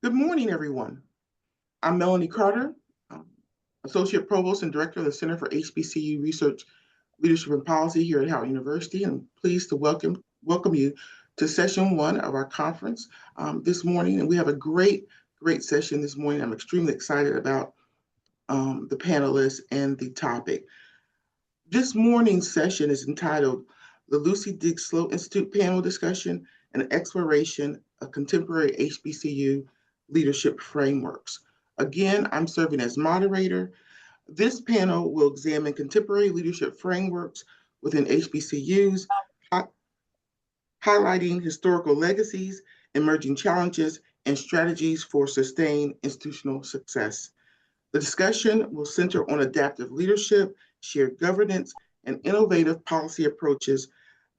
Good morning, everyone. I'm Melanie Carter, um, Associate Provost and Director of the Center for HBCU Research, Leadership and Policy here at Howard University, and I'm pleased to welcome you to session one of our conference this morning. And we have a great session this morning. I'm extremely excited about the panelists and the topic. This morning's session is entitled the Lucy D. Slowe Institute Panel Discussion and Exploration of Contemporary HBCU Leadership Frameworks. Again, I'm serving as moderator. This panel will examine contemporary leadership frameworks within HBCUs, highlighting historical legacies, emerging challenges, and strategies for sustained institutional success. The discussion will center on adaptive leadership, shared governance, and innovative policy approaches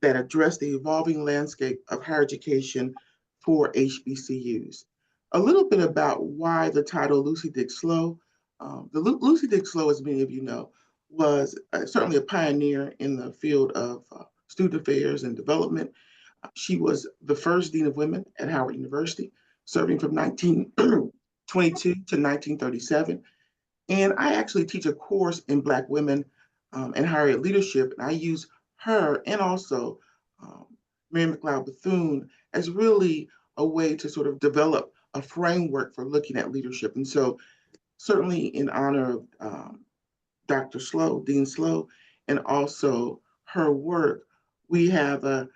that address the evolving landscape of higher education for HBCUs. A little bit about why the title Lucy Dick Slowe. Lucy Dick Slowe, as many of you know, was certainly a pioneer in the field of student affairs and development. She was the first Dean of Women at Howard University, serving from 1922 to 1937. And I actually teach a course in Black women and higher ed leadership, and I use her and also Mary McLeod Bethune as really a way to sort of develop a framework for looking at leadership. And so certainly in honor of Dr. Slowe, Dean Slowe, and also her work, we have an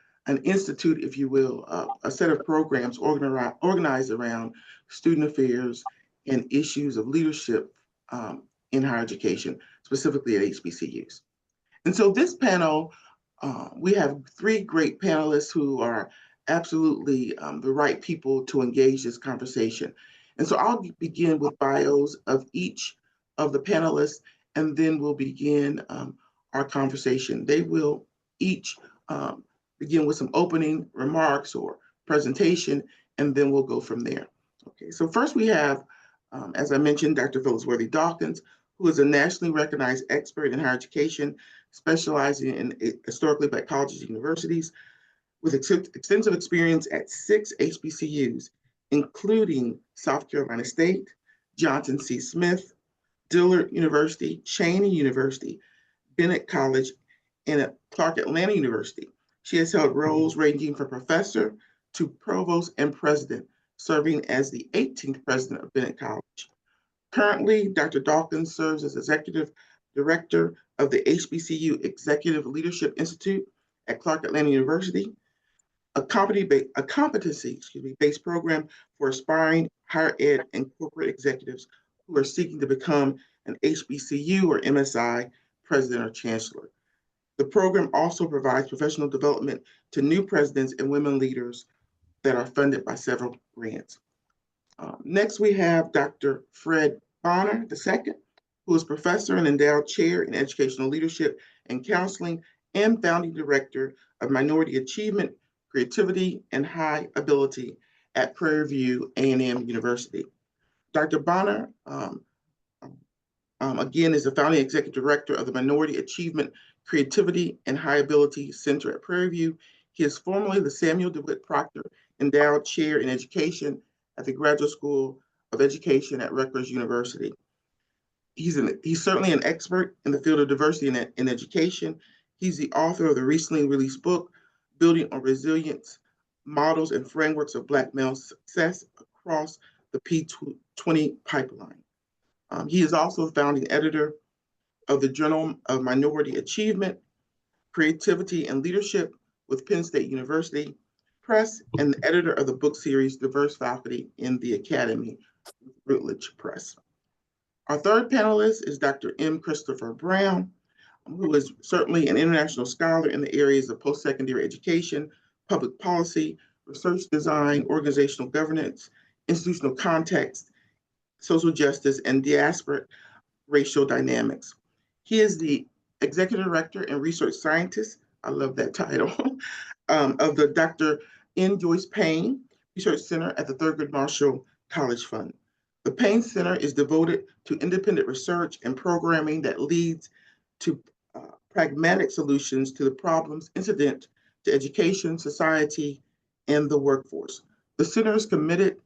institute, if you will, a set of programs organized around student affairs and issues of leadership in higher education, specifically at HBCUs. And so this panel, we have three great panelists who are absolutely the right people to engage this conversation. And so I'll begin with bios of each of the panelists, and then we'll begin our conversation. They will each begin with some opening remarks or presentation, and then we'll go from there. Okay, so first we have, as I mentioned, Dr. Phyllis Worthy-Dawkins, who is a nationally recognized expert in higher education, specializing in historically Black colleges and universities, with extensive experience at 6 HBCUs, including South Carolina State, Johnson C. Smith, Dillard University, Cheyney University, Bennett College, and at Clark Atlanta University. She has held roles ranging from professor to provost and president, serving as the 18th president of Bennett College. Currently, Dr. Dawkins serves as executive director of the HBCU Executive Leadership Institute at Clark Atlanta University, a competency-based program for aspiring higher ed and corporate executives who are seeking to become an HBCU or MSI president or chancellor. The program also provides professional development to new presidents and women leaders that are funded by several grants. Next, we have Dr. Fred Bonner II, who is professor and endowed chair in educational leadership and counseling and founding director of Minority Achievement, Creativity, and High Ability at Prairie View A&M University. Dr. Bonner, again, is the founding executive director of the Minority Achievement, Creativity, and High Ability Center at Prairie View. He is formerly the Samuel DeWitt Proctor Endowed Chair in Education at the Graduate School of Education at Rutgers University. He's certainly an expert in the field of diversity in education. He's the author of the recently released book, Building on Resilience, Models and Frameworks of Black Male Success Across the P20 Pipeline. He is also the founding editor of the Journal of Minority Achievement, Creativity and Leadership with Penn State University Press, and the editor of the book series Diverse Faculty in the Academy, Routledge Press. Our third panelist is Dr. M. Christopher Brown, who is certainly an international scholar in the areas of post-secondary education, public policy, research design, organizational governance, institutional context, social justice, and diasporic racial dynamics. He is the executive director and research scientist, I love that title, of the Dr. N. Joyce Payne Research Center at the Thurgood Marshall College Fund. The Payne Center is devoted to independent research and programming that leads to pragmatic solutions to the problems incident to education, society, and the workforce. The center is committed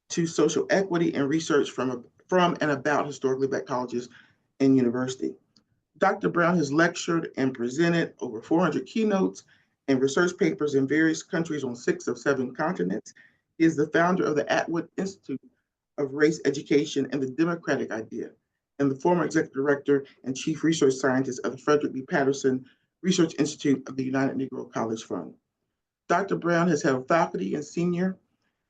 to social equity and research from and about historically Black colleges and universities. Dr. Brown has lectured and presented over 400 keynotes and research papers in various countries on 6 of 7 continents. He is the founder of the Atwood Institute of Race Education and the Democratic Idea, and the former executive director and chief research scientist of the Frederick B. Patterson Research Institute of the United Negro College Fund. Dr. Brown has held faculty and senior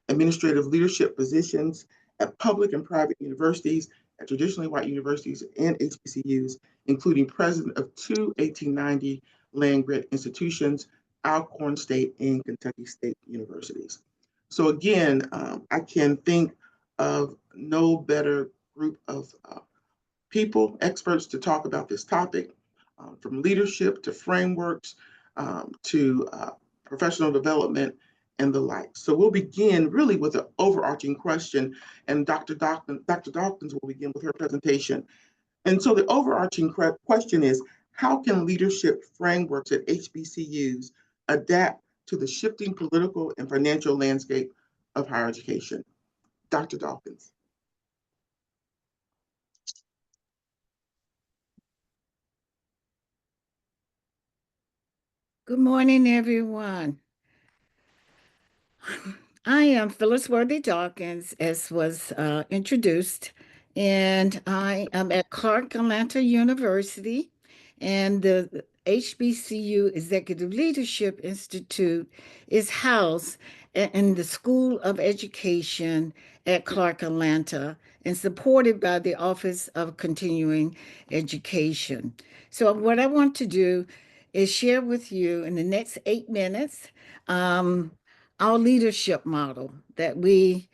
administrative leadership positions at public and private universities, at traditionally white universities and HBCUs, including president of 2 1890 land-grant institutions, Alcorn State and Kentucky State Universities. So again, I can think of no better group of people, experts to talk about this topic, from leadership to frameworks to professional development and the like. So we'll begin really with an overarching question, and Dr. Dawkins will begin with her presentation. And so the overarching question is, how can leadership frameworks at HBCUs adapt to the shifting political and financial landscape of higher education? Dr. Dawkins. Good morning, everyone. I am Phyllis Worthy-Dawkins, as was introduced, and I am at Clark Atlanta University, and the HBCU Executive Leadership Institute is housed in the School of Education at Clark Atlanta and supported by the Office of Continuing Education. So what I want to do is share with you in the next 8 minutes our leadership model that we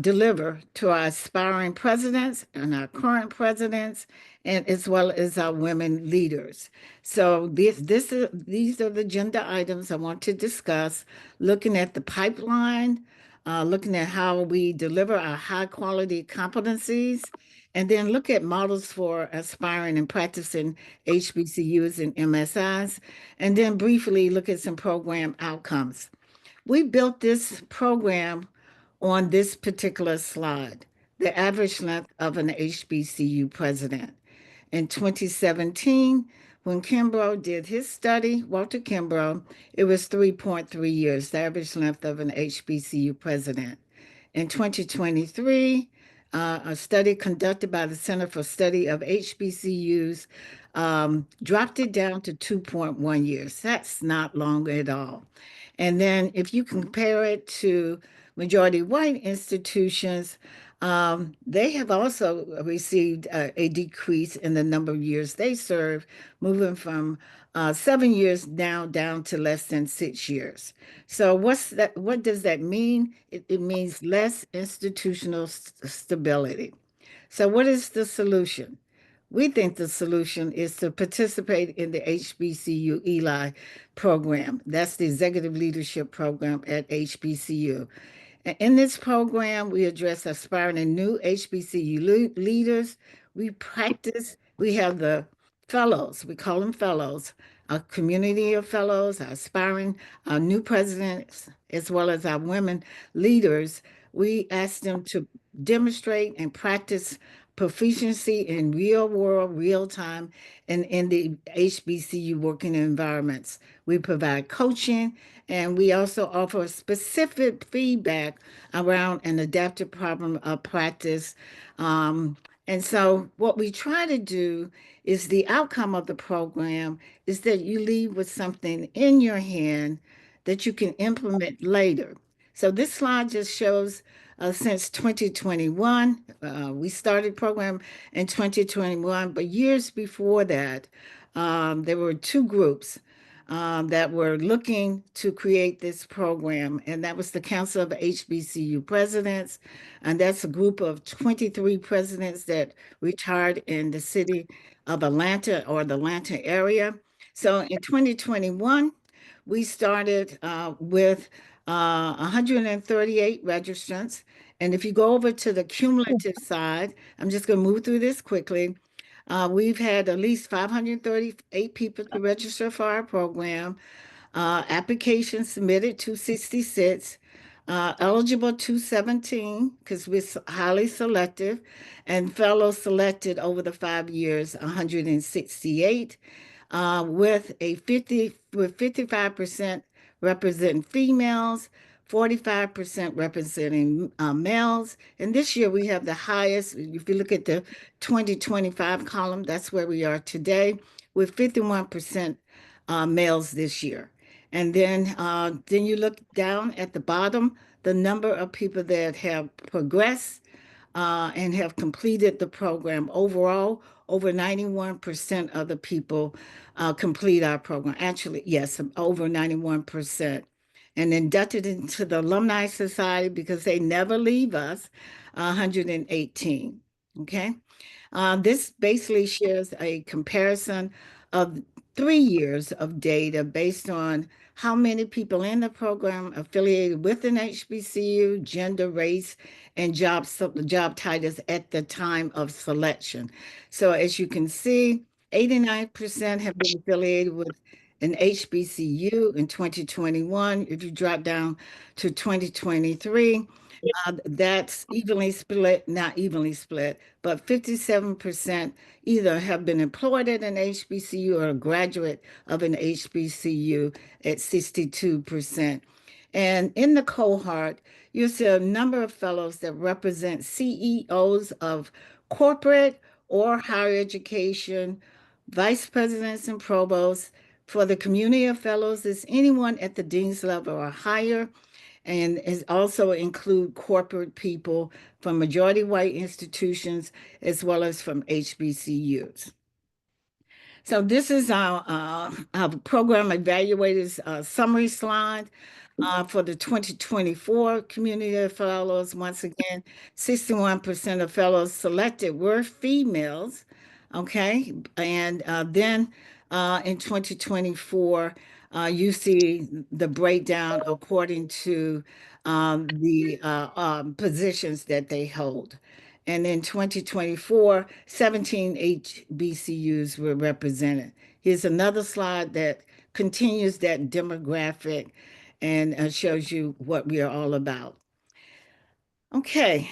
deliver to our aspiring presidents and our current presidents, and as well as our women leaders. So these are the agenda items I want to discuss, looking at the pipeline, looking at how we deliver our high quality competencies, and then look at models for aspiring and practicing HBCUs and MSIs, and then briefly look at some program outcomes. We built this program on this particular slide, the average length of an HBCU president. In 2017, when Kimbrough did his study, Walter Kimbrough, it was 3.3 years, the average length of an HBCU president. In 2023, a study conducted by the Center for Study of HBCUs dropped it down to 2.1 years. That's not long at all. And then if you compare it to majority white institutions, they have also received a decrease in the number of years they serve, moving from 7 years now down to less than 6 years. So what does that mean? It means less institutional stability. So what is the solution? We think the solution is to participate in the HBCU ELI program. That's the Executive Leadership Program at HBCU. In this program, we address aspiring and new HBCU leaders. We have the fellows, we call them fellows, a community of fellows, our aspiring, our new presidents, as well as our women leaders. We ask them to demonstrate and practice proficiency in real world, real time, and in the HBCU working environments. We provide coaching, and we also offer specific feedback around an adaptive problem of practice. And so what we try to do is the outcome of the program is that you leave with something in your hand that you can implement later. So this slide just shows since 2021. We started program in 2021, but years before that, there were 2 groups that were looking to create this program, and that was the Council of HBCU Presidents, and that's a group of 23 presidents that retired in the city of Atlanta or the Atlanta area. So in 2021, we started with 138 registrants. And if you go over to the cumulative side, I'm just going to move through this quickly. We've had at least 538 people to register for our program. Applications submitted 266. eligible 217 because we're highly selective, and fellows selected over the 5 years 168, with 55% representing females, 45% representing males. And this year we have the highest. If you look at the 2025 column, that's where we are today, with 51% males this year. And then you look down at the bottom, the number of people that have progressed and have completed the program overall. Over 91% of the people complete our program. Actually, yes, over 91%. And inducted into the Alumni Society because they never leave us, 118. Okay. This basically shares a comparison of 3 years of data based on how many people in the program affiliated with an HBCU, gender, race, and job titles at the time of selection. So as you can see, 89% have been affiliated with an HBCU in 2021. If you drop down to 2023, that's evenly split, not evenly split, but 57% either have been employed at an HBCU or a graduate of an HBCU at 62%. And in the cohort, you'll see a number of fellows that represent CEOs of corporate or higher education, vice presidents and provosts. For the community of fellows, is anyone at the dean's level or higher, and it also include corporate people from majority white institutions as well as from HBCUs. So this is our program evaluators summary slide for the 2024 Community Fellows. Once again, 61% of fellows selected were females, okay? And then in 2024, you see the breakdown according to the positions that they hold. And in 2024, 17 HBCUs were represented. Here's another slide that continues that demographic and shows you what we are all about. Okay,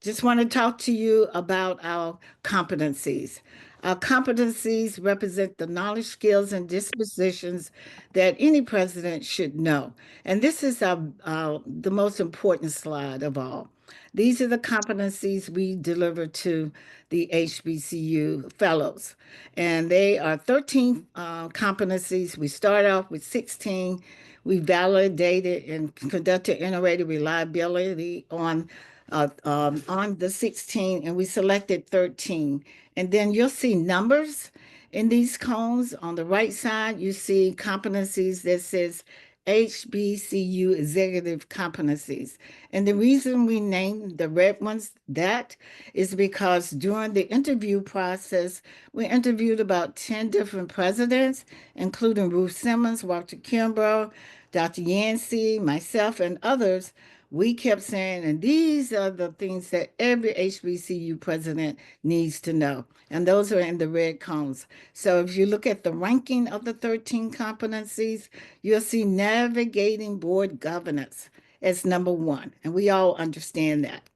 just want to talk to you about our competencies. Our competencies represent the knowledge, skills, and dispositions that any president should know. And this is the most important slide of all. These are the competencies we deliver to the HBCU fellows. And they are 13 competencies. We start off with 16. We validated and conducted iterative reliability on the 16, and we selected 13. And then you'll see numbers in these cones. On the right side, you see competencies that says HBCU executive competencies. And the reason we named the red ones that is because during the interview process, we interviewed about 10 different presidents, including Ruth Simmons, Walter Kimbrough, Dr. Yancey, myself, and others. We kept saying, and these are the things that every HBCU president needs to know. And those are in the red cones. So if you look at the ranking of the 13 competencies, you'll see navigating board governance as number one. And we all understand that.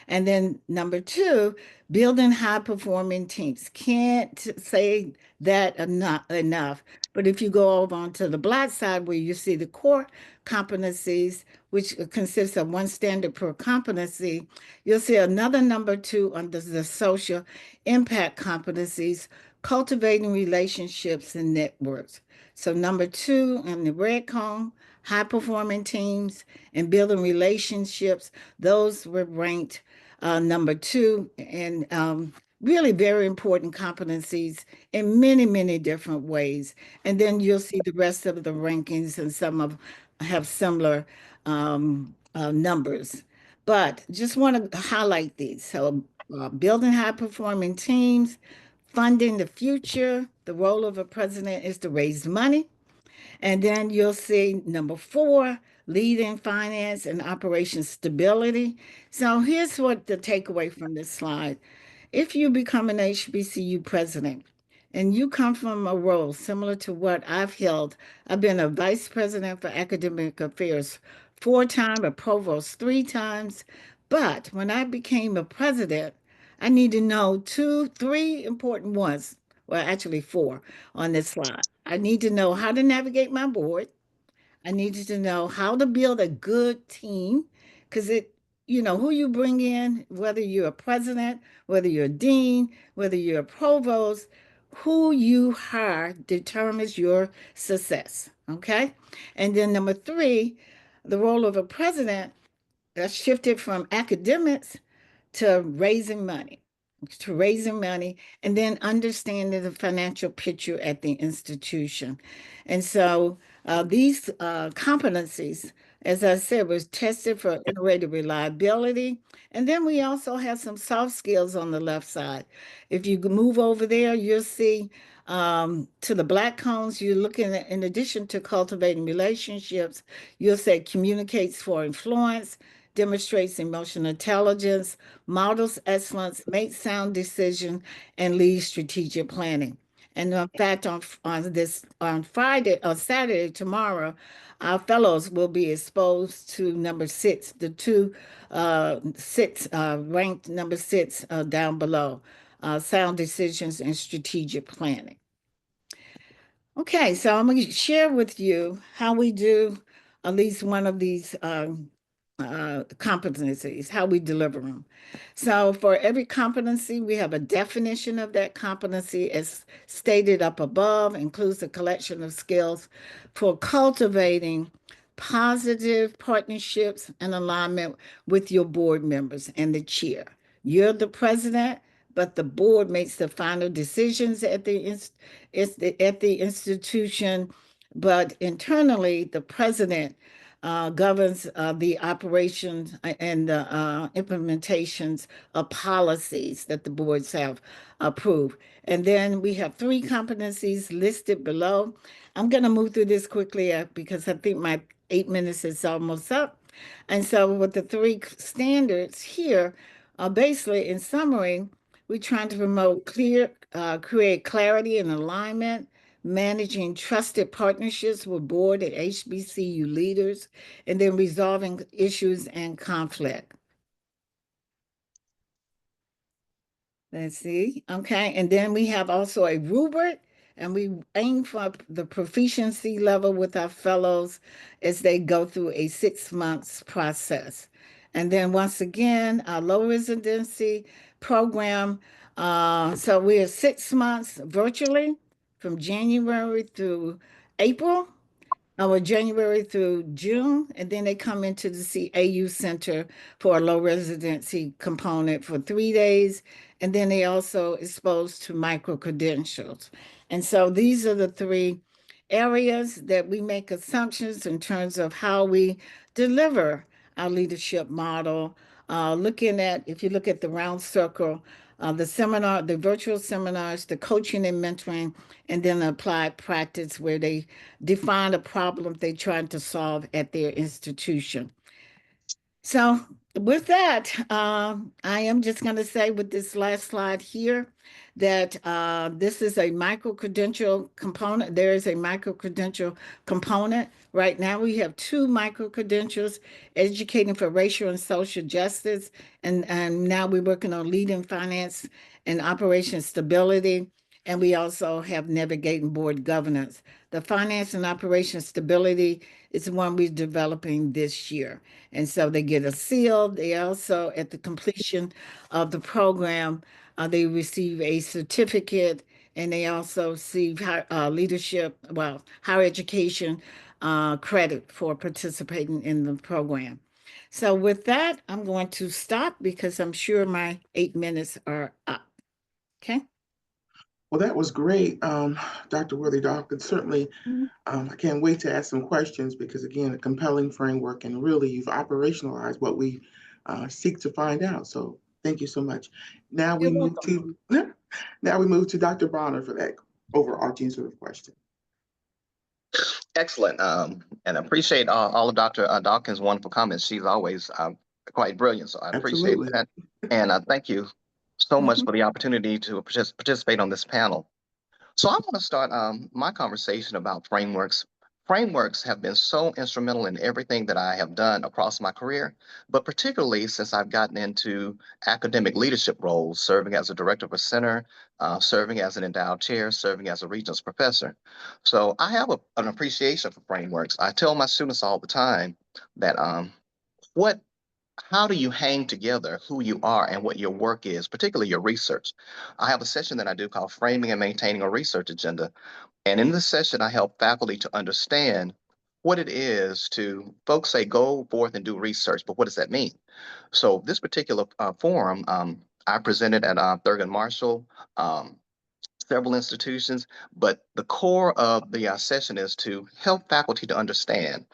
And then number two, building high performing teams. Can't say that enough. But if you go over onto the black side where you see the core competencies, which consists of one standard per competency, you'll see another number two under the social impact competencies, cultivating relationships and networks. So number two in the red cone, high performing teams and building relationships, those were ranked number two, and really very important competencies in many, many different ways. And then you'll see the rest of the rankings, and some of have similar numbers. But just want to highlight these. So building high performing teams, funding the future. The role of a president is to raise money. And then you'll see number four, leading finance and operation stability. So here's what the takeaway from this slide. If you become an HBCU president and you come from a role similar to what I've held, I've been a vice president for academic affairs 4 times, a provost 3 times. But when I became a president, I need to know 3 important ones. Well, actually 4 on this slide. I need to know how to navigate my board. I needed to know how to build a good team because who you bring in, whether you're a president, whether you're a dean, whether you're a provost, who you hire determines your success. Okay. And then number 3, the role of a president that shifted from academics to raising money, and then understanding the financial picture at the institution. And so these competencies, as I said, was tested for iterative reliability. And then we also have some soft skills on the left side. If you move over there, you'll see to the black cones, you're looking at, in addition to cultivating relationships, you'll say communicates for influence, demonstrates emotional intelligence, models excellence, makes sound decision, and leads strategic planning. And in fact, on Friday or Saturday tomorrow, our fellows will be exposed to number 6, the two six ranked number 6 down below, sound decisions and strategic planning. Okay, so I'm going to share with you how we do at least one of these competencies, how we deliver them. So for every competency, we have a definition of that competency as stated up above, includes a collection of skills for cultivating positive partnerships and alignment with your board members and the chair. You're the president, but the board makes the final decisions at the institution. But internally, the president governs the operations and the implementations of policies that the boards have approved. And then we have 3 competencies listed below. I'm going to move through this quickly because I think my 8 minutes is almost up. And so with the 3 standards here, basically in summary, we're trying to create clarity and alignment, managing trusted partnerships with board and HBCU leaders, and then resolving issues and conflict. Let's see. Okay. And then we have also a rubric, and we aim for the proficiency level with our fellows as they go through a 6 months process. And then once again, our low residency program. So we're 6 months virtually from January through April, or January through June, and then they come into the CAU Center for a low residency component for 3 days, and then they also exposed to micro credentials. And so these are the 3 areas that we make assumptions in terms of how we deliver our leadership model. If you look at the round circle, the virtual seminars, the coaching and mentoring, and then the applied practice where they define a problem they're trying to solve at their institution. So with that, I am just going to say with this last slide here that this is a micro-credential component. There is a micro-credential component. Right now we have 2 micro-credentials, educating for racial and social justice, and now we're working on leading finance and operation stability. And we also have navigating board governance. The finance and operation stability is the one we're developing this year. And so they get a seal. They also, at the completion of the program, they receive a certificate, and they also receive higher education credit for participating in the program. So with that, I'm going to stop because I'm sure my 8 minutes are up. Okay. Well, that was great, Dr. Worthy-Dawkins. Certainly, I can't wait to ask some questions because, again, a compelling framework, and really you've operationalized what we seek to find out. So thank you so much. Now we move to Dr. Bonner for that overarching sort of question. Excellent, and appreciate all of Dr. Dawkins' wonderful comments. She's always quite brilliant, so I appreciate that. And thank you so much for the opportunity to participate on this panel. So I want to start my conversation about frameworks frameworks have been so instrumental in everything that I have done across my career, but particularly since I've gotten into academic leadership roles, serving as a director of a center, serving as an endowed chair, serving as a regents professor. So I have an appreciation for frameworks. I tell my students all the time that what how do you hang together who you are and what your work is, particularly your research? I have a session that I do called Framing and Maintaining a Research Agenda. And in this session, I help faculty to understand what it is to, folks say, go forth and do research, but what does that mean? So this particular forum, I presented at Thurgood Marshall, um, several institutions, but the core of the session is to help faculty to understand.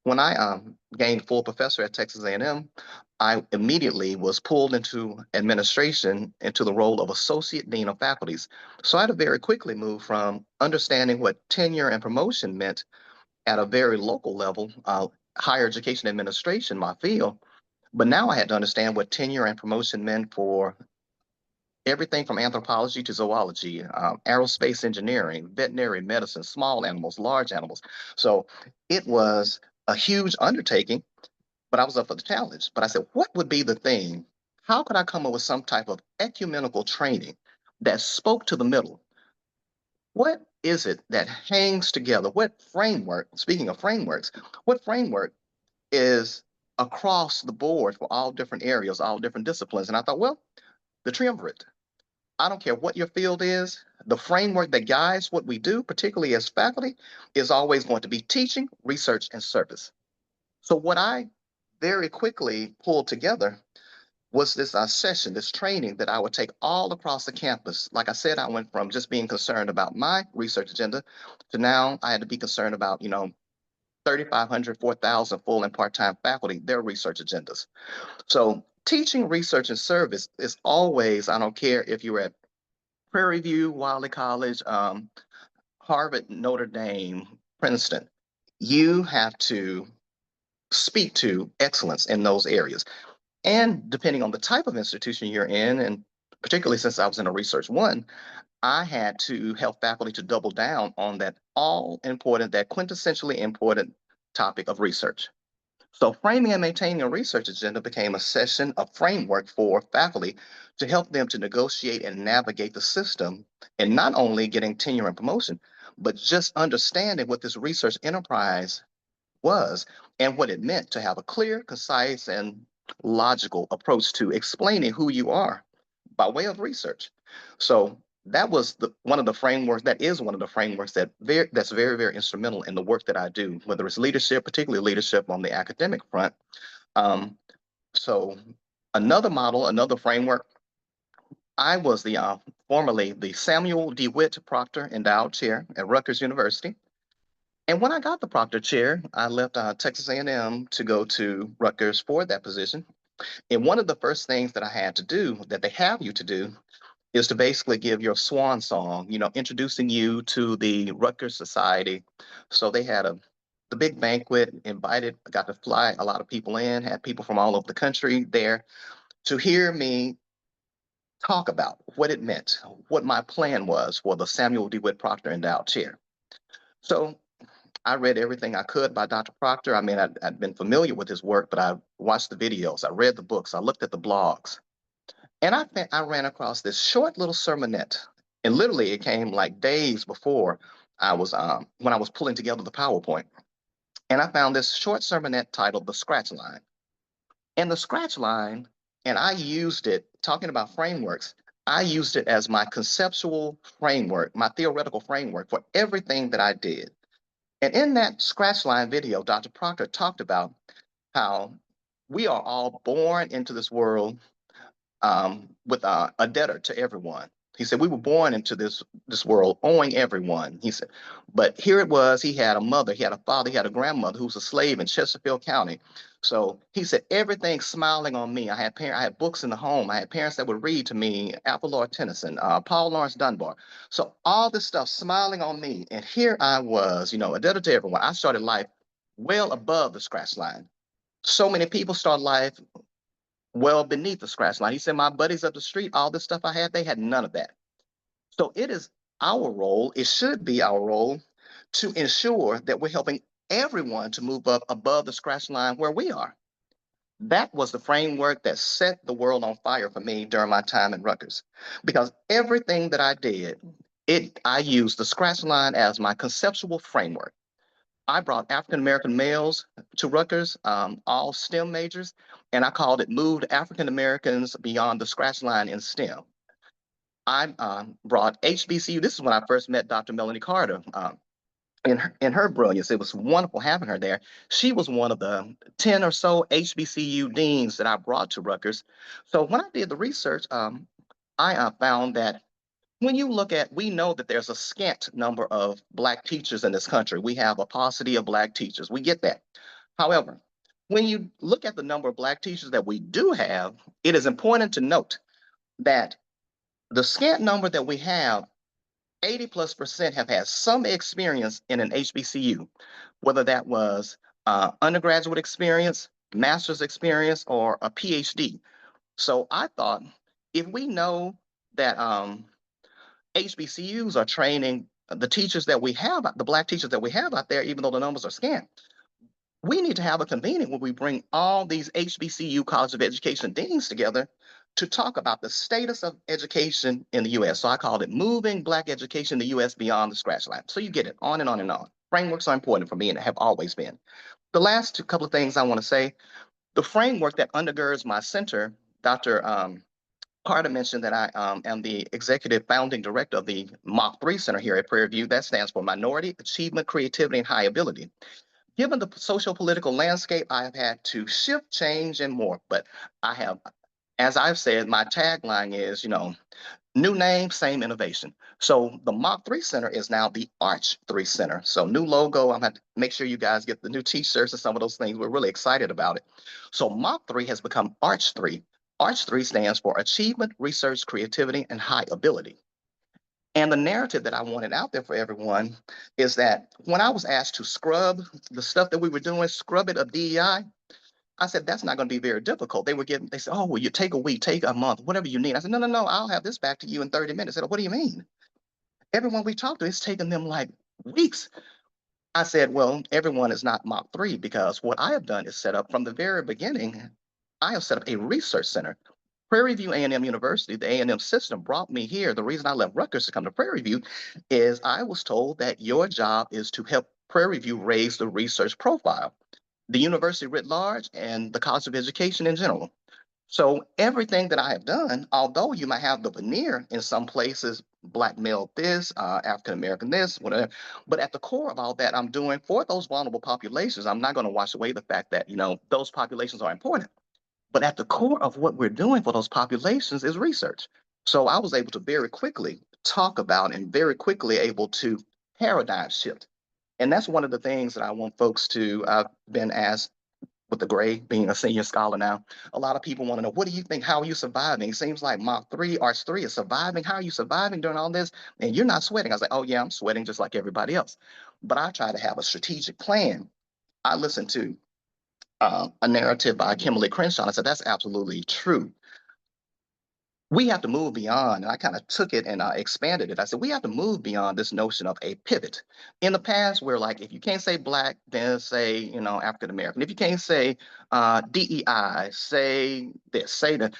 When I gained full professor at Texas A&M, I immediately was pulled into administration into the role of associate dean of faculties. So I had to very quickly move from understanding what tenure and promotion meant at a very local level, higher education administration, my field. But now I had to understand what tenure and promotion meant for everything from anthropology to zoology, aerospace engineering, veterinary medicine, small animals, large animals. So it was a huge undertaking, but I was up for the challenge. But I said, what would be the thing? How could I come up with some type of ecumenical training that spoke to the middle? What is it that hangs together? What framework, speaking of frameworks, what framework is across the board for all different areas, all different disciplines? And I thought, well, the triumvirate. I don't care what your field is, the framework that guides what we do, particularly as faculty, is always going to be teaching, research, and service. So what I very quickly pulled together was this session, this training that I would take all across the campus. Like I said, I went from just being concerned about my research agenda to now I had to be concerned about, 3,500, 4,000 full and part-time faculty, their research agendas. So teaching, research, and service is always, I don't care if you're at Prairie View, Wiley College, Harvard, Notre Dame, Princeton, you have to speak to excellence in those areas. And depending on the type of institution you're in, and particularly since I was in a research one, I had to help faculty to double down on that all important, that quintessentially important topic of research. So framing and maintaining a research agenda became a session, a framework for faculty to help them to negotiate and navigate the system and not only getting tenure and promotion, but just understanding what this research enterprise was and what it meant to have a clear, concise, and logical approach to explaining who you are by way of research. So that was one of the frameworks, that is one of the frameworks that's very, very instrumental in the work that I do, whether it's leadership, particularly leadership on the academic front. Um, so another model, another framework, I was formerly the Samuel DeWitt Proctor Endowed Chair at Rutgers University. And when I got the Proctor Chair, I left Texas A&M to go to Rutgers for that position. And one of the first things that I had to do, that they have you to do, is to basically give your swan song, introducing you to the Rutgers Society. So they had the big banquet, got to fly a lot of people in, had people from all over the country there to hear me talk about what it meant, what my plan was for the Samuel DeWitt Proctor Endowed Chair. So I read everything I could by Dr. Proctor. I mean, I'd been familiar with his work, but I watched the videos, I read the books, I looked at the blogs. And I ran across this short little sermonette. And literally it came like days before when I was pulling together the PowerPoint. And I found this short sermonette titled The Scratch Line. And the scratch line, and I used it, talking about frameworks, I used it as my conceptual framework, my theoretical framework for everything that I did. And in that scratch line video, Dr. Proctor talked about how we are all born into this world with a debtor to everyone. He said, we were born into this world owing everyone. He said, but here it was, he had a mother, he had a father, he had a grandmother who was a slave in Chesterfield County. So he said, everything's smiling on me. I had books in the home. I had parents that would read to me, Apple Lord Tennyson, Paul Laurence Dunbar. So all this stuff smiling on me. And here I was, a debtor to everyone. I started life well above the scratch line. So many people start life well beneath the scratch line. He said, my buddies up the street, all this stuff I had, they had none of that. So it is our role, it should be our role to ensure that we're helping everyone to move up above the scratch line where we are. That was the framework that set the world on fire for me during my time at Rutgers. Because everything that I did, I used the scratch line as my conceptual framework. I brought African American males to Rutgers, all STEM majors, and I called it Moved African Americans Beyond the Scratch Line in STEM. I brought HBCU. This is when I first met Dr. Melanie Carter. In her brilliance, it was wonderful having her there. She was one of the 10 or so HBCU deans that I brought to Rutgers. So when I did the research, I found that when you look at, we know that there's a scant number of Black teachers in this country. We have a paucity of Black teachers. We get that. However, when you look at the number of Black teachers that we do have, it is important to note that the scant number that we have, 80+% have had some experience in an HBCU, whether that was undergraduate experience, master's experience, or a PhD. So I thought, if we know that HBCUs are training the teachers that we have, the Black teachers that we have out there, even though the numbers are scant, we need to have a convening where we bring all these HBCU College of Education deans together to talk about the status of education in the US. So I called it Moving Black Education in the US Beyond the Scratch Line. So you get it, on and on and on. Frameworks are important for me and have always been. The last couple of things I want to say, the framework that undergirds my center, Dr. Carter mentioned that I am the executive founding director of the MACH 3 Center here at Prairie View. That stands for Minority, Achievement, Creativity, and High Ability. Given the social political landscape, I have had to shift, change, and more. But I have, as I've said, my tagline is, new name, same innovation. So the MACH 3 Center is now the Arch 3 Center. So new logo, I'm going to make sure you guys get the new t-shirts and some of those things. We're really excited about it. So MACH 3 has become Arch 3. Arch 3 stands for Achievement, Research, Creativity, and High Ability. And the narrative that I wanted out there for everyone is that when I was asked to scrub the stuff that we were doing, scrub it of DEI, I said, that's not going to be very difficult. They said, oh, well, you take a week, take a month, whatever you need. I said, no, I'll have this back to you in 30 minutes. I said, what do you mean? Everyone we talked to, it's taken them like weeks. I said, well, everyone is not MACH 3 because what I have done is set up from the very beginning, I have set up a research center. Prairie View A&M University, the A&M system brought me here. The reason I left Rutgers to come to Prairie View is I was told that your job is to help Prairie View raise the research profile, the university writ large, and the College of Education in general. So everything that I have done, although you might have the veneer in some places, Black male this, African American this, whatever, but at the core of all that I'm doing for those vulnerable populations, I'm not going to wash away the fact that, those populations are important. But at the core of what we're doing for those populations is research. So I was able to very quickly talk about and very quickly able to paradigm shift. And that's one of the things that I want folks to, I've been asked with the grade, being a senior scholar now, a lot of people want to know, what do you think? How are you surviving? It seems like MACH 3, Arch 3 is surviving. How are you surviving during all this? And you're not sweating. I was like, oh yeah, I'm sweating just like everybody else. But I try to have a strategic plan. I listen to a narrative by Kimberly Crenshaw. I said, that's absolutely true. We have to move beyond, and I kind of took it and expanded it. I said, we have to move beyond this notion of a pivot. In the past, we're like, if you can't say Black, then say, African American. If you can't say DEI, say this, say that.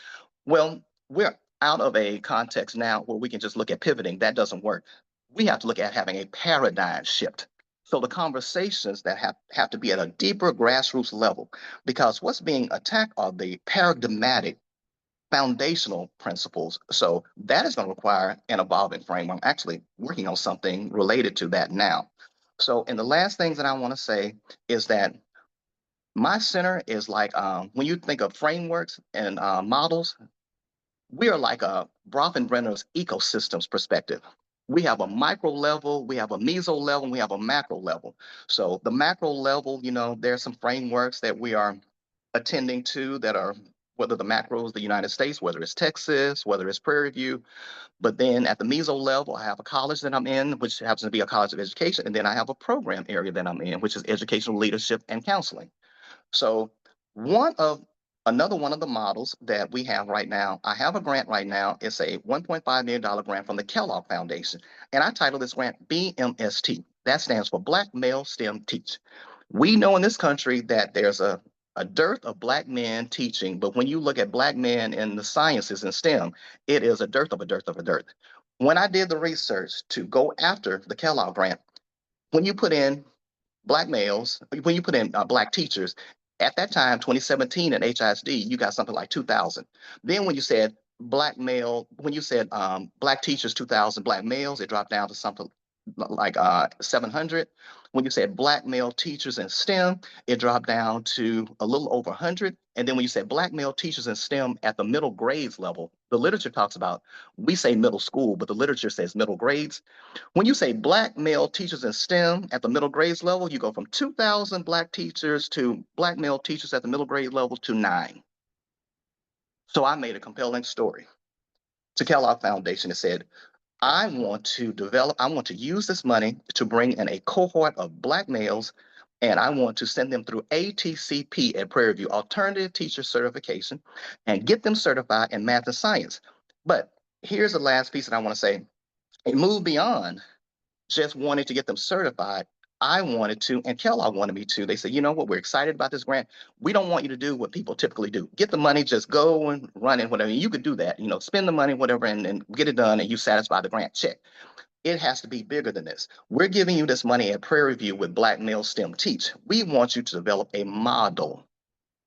Well, we're out of a context now where we can just look at pivoting. That doesn't work. We have to look at having a paradigm shift. So the conversations that have to be at a deeper grassroots level, because what's being attacked are the paradigmatic foundational principles. So that is going to require an evolving framework. I'm actually working on something related to that now. So, and the last things that I want to say is that my center is like, when you think of frameworks and models, we are like a Brofenbrenner's ecosystems perspective. We have a micro level, we have a meso level, and we have a macro level. So the macro level, there's some frameworks that we are attending to that are, whether the macro is the United States, whether it's Texas, whether it's Prairie View. But then at the meso level, I have a college that I'm in, which happens to be a college of education. And then I have a program area that I'm in, which is educational leadership and counseling. So another one of the models that we have right now, I have a grant right now. It's a $1.5 million grant from the Kellogg Foundation. And I title this grant BMST, That stands for Black Male STEM Teach. We know in this country that there's a dearth of Black men teaching, but when you look at Black men in the sciences and STEM, it is a dearth of a dearth of a dearth. When I did the research to go after the Kellogg grant, when you put in Black males, when you put in Black teachers, at that time, 2017 in HISD, you got something like 2,000. Then when you said Black male, when you said Black teachers, 2,000 Black males, it dropped down to something like 700. When you said Black male teachers in STEM, it dropped down to a little over 100. And then when you said Black male teachers in STEM at the middle grades level, the literature talks about, we say middle school, but the literature says middle grades. When you say Black male teachers in STEM at the middle grades level, you go from 2,000 Black teachers to Black male teachers at the middle grade level to 9. So I made a compelling story to Kellogg Foundation. It said, I want to use this money to bring in a cohort of Black males, and I want to send them through ATCP at Prairie View, Alternative Teacher Certification, and get them certified in math and science. But here's the last piece that I want to say. It moved beyond just wanted to get them certified. I wanted to, and Kellogg wanted me to. They said, you know what, we're excited about this grant. We don't want you to do what people typically do. Get the money, just go and run it, whatever. You could do that, spend the money, whatever, and get it done, and you satisfy the grant check. It has to be bigger than this. We're giving you this money at Prairie View with Black Male STEM Teach. We want you to develop a model.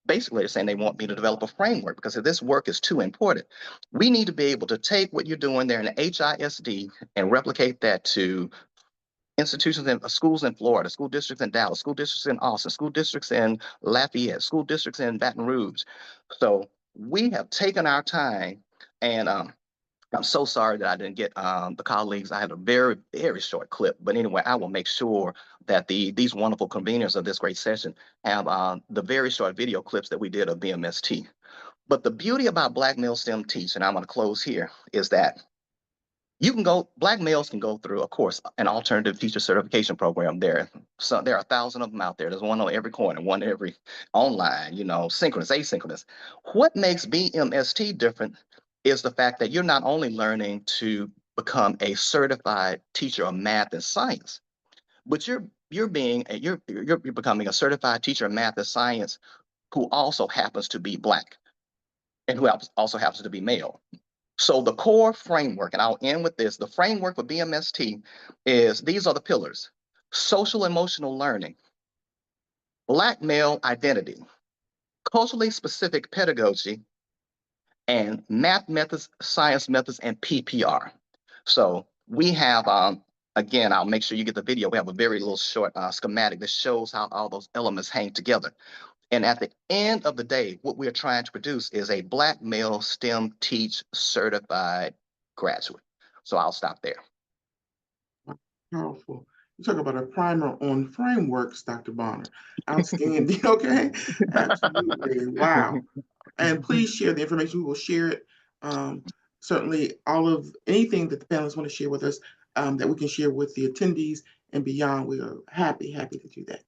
Basically, they're saying they want me to develop a framework because if this work is too important, we need to be able to take what you're doing there in the HISD and replicate that to institutions and schools in Florida, school districts in Dallas, school districts in Austin, school districts in Lafayette, school districts in Baton Rouge. So we have taken our time, and I'm so sorry that I didn't get the colleagues. I had a very, very short clip, but anyway, I will make sure that these wonderful conveners of this great session have the very short video clips that we did of BMST. But the beauty about Black Male STEM Teach, and I'm going to close here, is that Black males can go through, of course, an alternative teacher certification program there. So there are 1,000 of them out there. There's one on every corner, one every online, synchronous, asynchronous. What makes BMST different is the fact that you're not only learning to become a certified teacher of math and science, but you're becoming a certified teacher of math and science who also happens to be Black and who also happens to be male. So the core framework, and I'll end with this, the framework for BMST is, these are the pillars: social emotional learning, Black male identity, culturally specific pedagogy, and math methods, science methods, and PPR. So we have, again, I'll make sure you get the video. We have a very little short schematic that shows how all those elements hang together. And at the end of the day, what we're trying to produce is a Black male STEM Teach certified graduate. So I'll stop there. Powerful. You talk about a primer on frameworks, Dr. Bonner. Outstanding. Okay. Absolutely. Wow. And please share the information. We will share it. Certainly, all of anything that the panelists want to share with us that we can share with the attendees and beyond. We are happy to do that.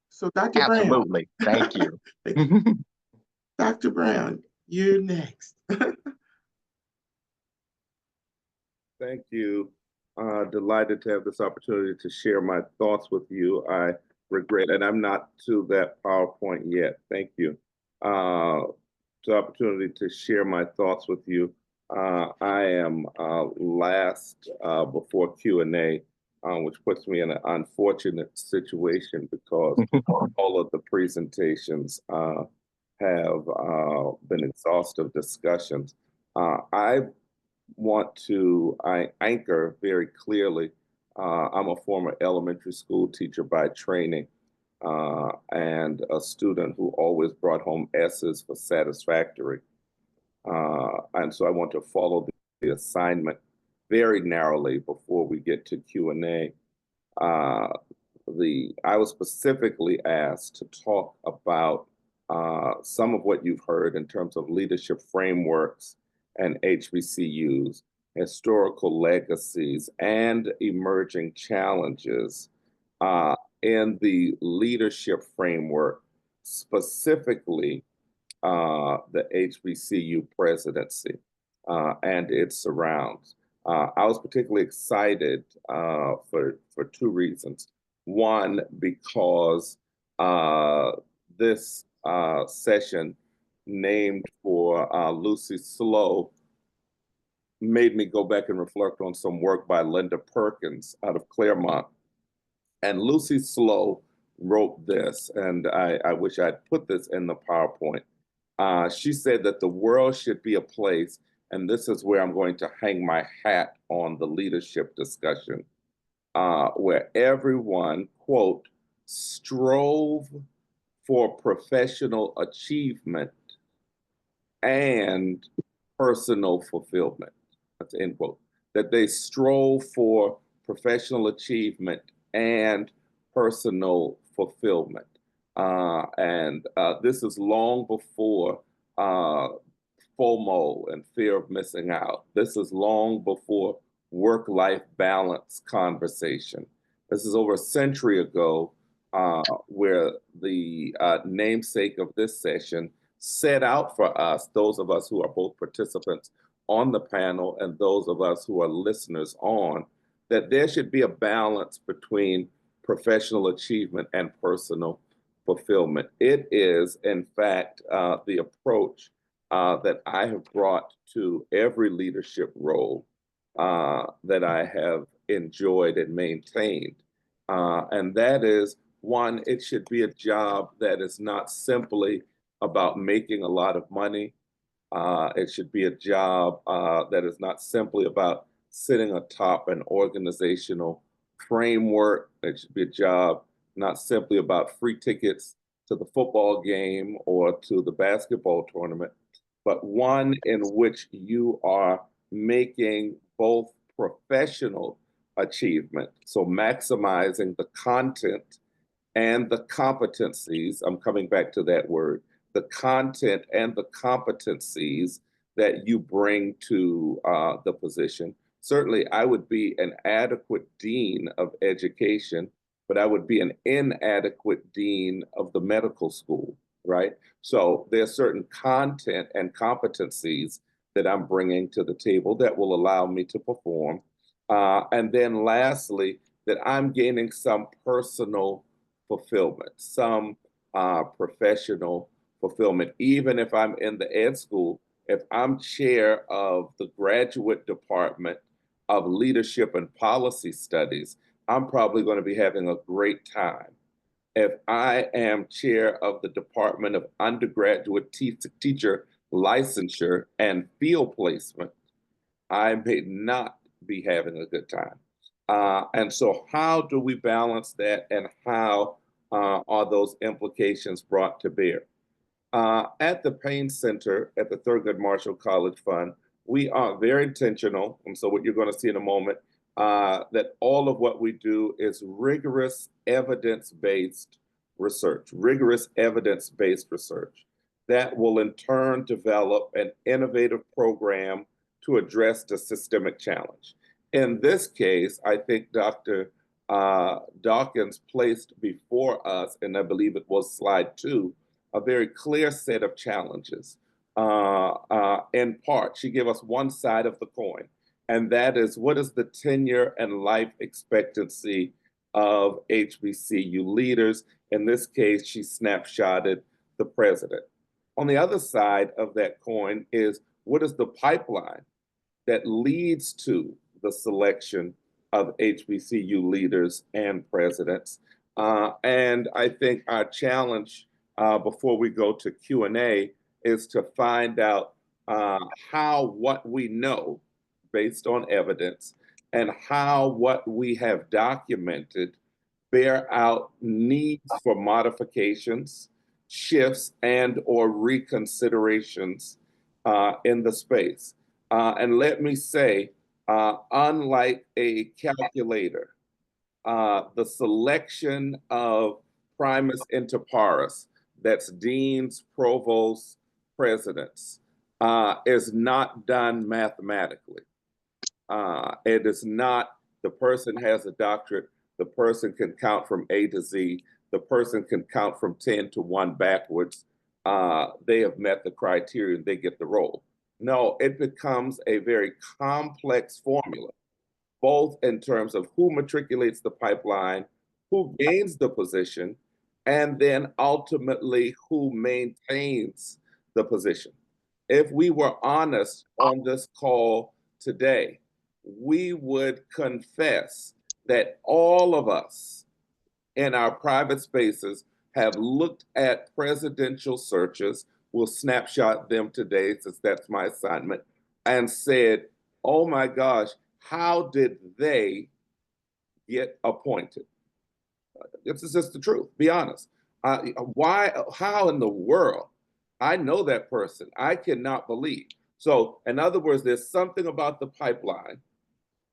So, Dr. Absolutely. Brown. Thank you. Thank you. Dr. Brown, you're next. Thank you. Delighted to have this opportunity to share my thoughts with you. I regret, and I'm not to that PowerPoint yet. Thank you. The opportunity to share my thoughts with you. I am last before Q&A, which puts me in an unfortunate situation because all of the presentations have been exhaustive discussions. I anchor very clearly. I'm a former elementary school teacher by training and a student who always brought home S's for satisfactory. And so I want to follow the assignment very narrowly before we get to Q&A. I was specifically asked to talk about some of what you've heard in terms of leadership frameworks and HBCUs, historical legacies, and emerging challenges in the leadership framework, specifically the HBCU presidency and its surrounds. I was particularly excited for two reasons. One, because this session named for Lucy Slowe made me go back and reflect on some work by Linda Perkins out of Claremont. And Lucy Slowe wrote this, and I wish I'd put this in the PowerPoint. She said that the world should be a place, and this is where I'm going to hang my hat on the leadership discussion, where everyone, quote, strove for professional achievement and personal fulfillment. That's end quote. That they strove for professional achievement and personal fulfillment. And this is long before FOMO and fear of missing out. This is long before work-life balance conversation. This is over a century ago, where the namesake of this session set out for us, those of us who are both participants on the panel and those of us who are listeners on, that there should be a balance between professional achievement and personal fulfillment. It is, in fact, the approach that I have brought to every leadership role that I have enjoyed and maintained. And that is, one, it should be a job that is not simply about making a lot of money. It should be a job that is not simply about sitting atop an organizational framework. It should be a job not simply about free tickets to the football game or to the basketball tournament, but one in which you are making both professional achievement, so maximizing the content and the competencies, I'm coming back to that word, the content and the competencies that you bring to the position. Certainly, I would be an adequate dean of education, but I would be an inadequate dean of the medical school, right? So there's certain content and competencies that I'm bringing to the table that will allow me to perform. And then lastly, that I'm gaining some personal fulfillment, some professional fulfillment. Even if I'm in the ed school, if I'm chair of the graduate department of leadership and policy studies, I'm probably going to be having a great time. If I am chair of the Department of Undergraduate Teacher Licensure and Field Placement, I may not be having a good time. And so how do we balance that, and how are those implications brought to bear? At the Payne Center at the Thurgood Marshall College Fund, we are very intentional, and so what you're going to see in a moment, that all of what we do is rigorous evidence-based research that will in turn develop an innovative program to address the systemic challenge. In this case, I think Dr. Dawkins placed before us, and I believe it was slide 2, a very clear set of challenges. In part, she gave us one side of the coin, and that is, what is the tenure and life expectancy of HBCU leaders? In this case, she snapshotted the president. On the other side of that coin is, what is the pipeline that leads to the selection of HBCU leaders and presidents? And I think our challenge before we go to Q&A is to find out how what we know based on evidence and how what we have documented bear out needs for modifications, shifts, and or reconsiderations in the space. And let me say, unlike a calculator, the selection of primus inter pares, that's deans, provosts, presidents, is not done mathematically. It is not, the person has a doctorate, the person can count from A to Z, the person can count from 10 to 1 backwards. They have met the criteria and they get the role. No, it becomes a very complex formula, both in terms of who matriculates the pipeline, who gains the position, and then ultimately who maintains the position. If we were honest on this call today, we would confess that all of us in our private spaces have looked at presidential searches. We'll snapshot them today since that's my assignment, and said, oh my gosh, how did they get appointed? This is just the truth, be honest. How in the world? I know that person. I cannot believe. So, in other words, there's something about the pipeline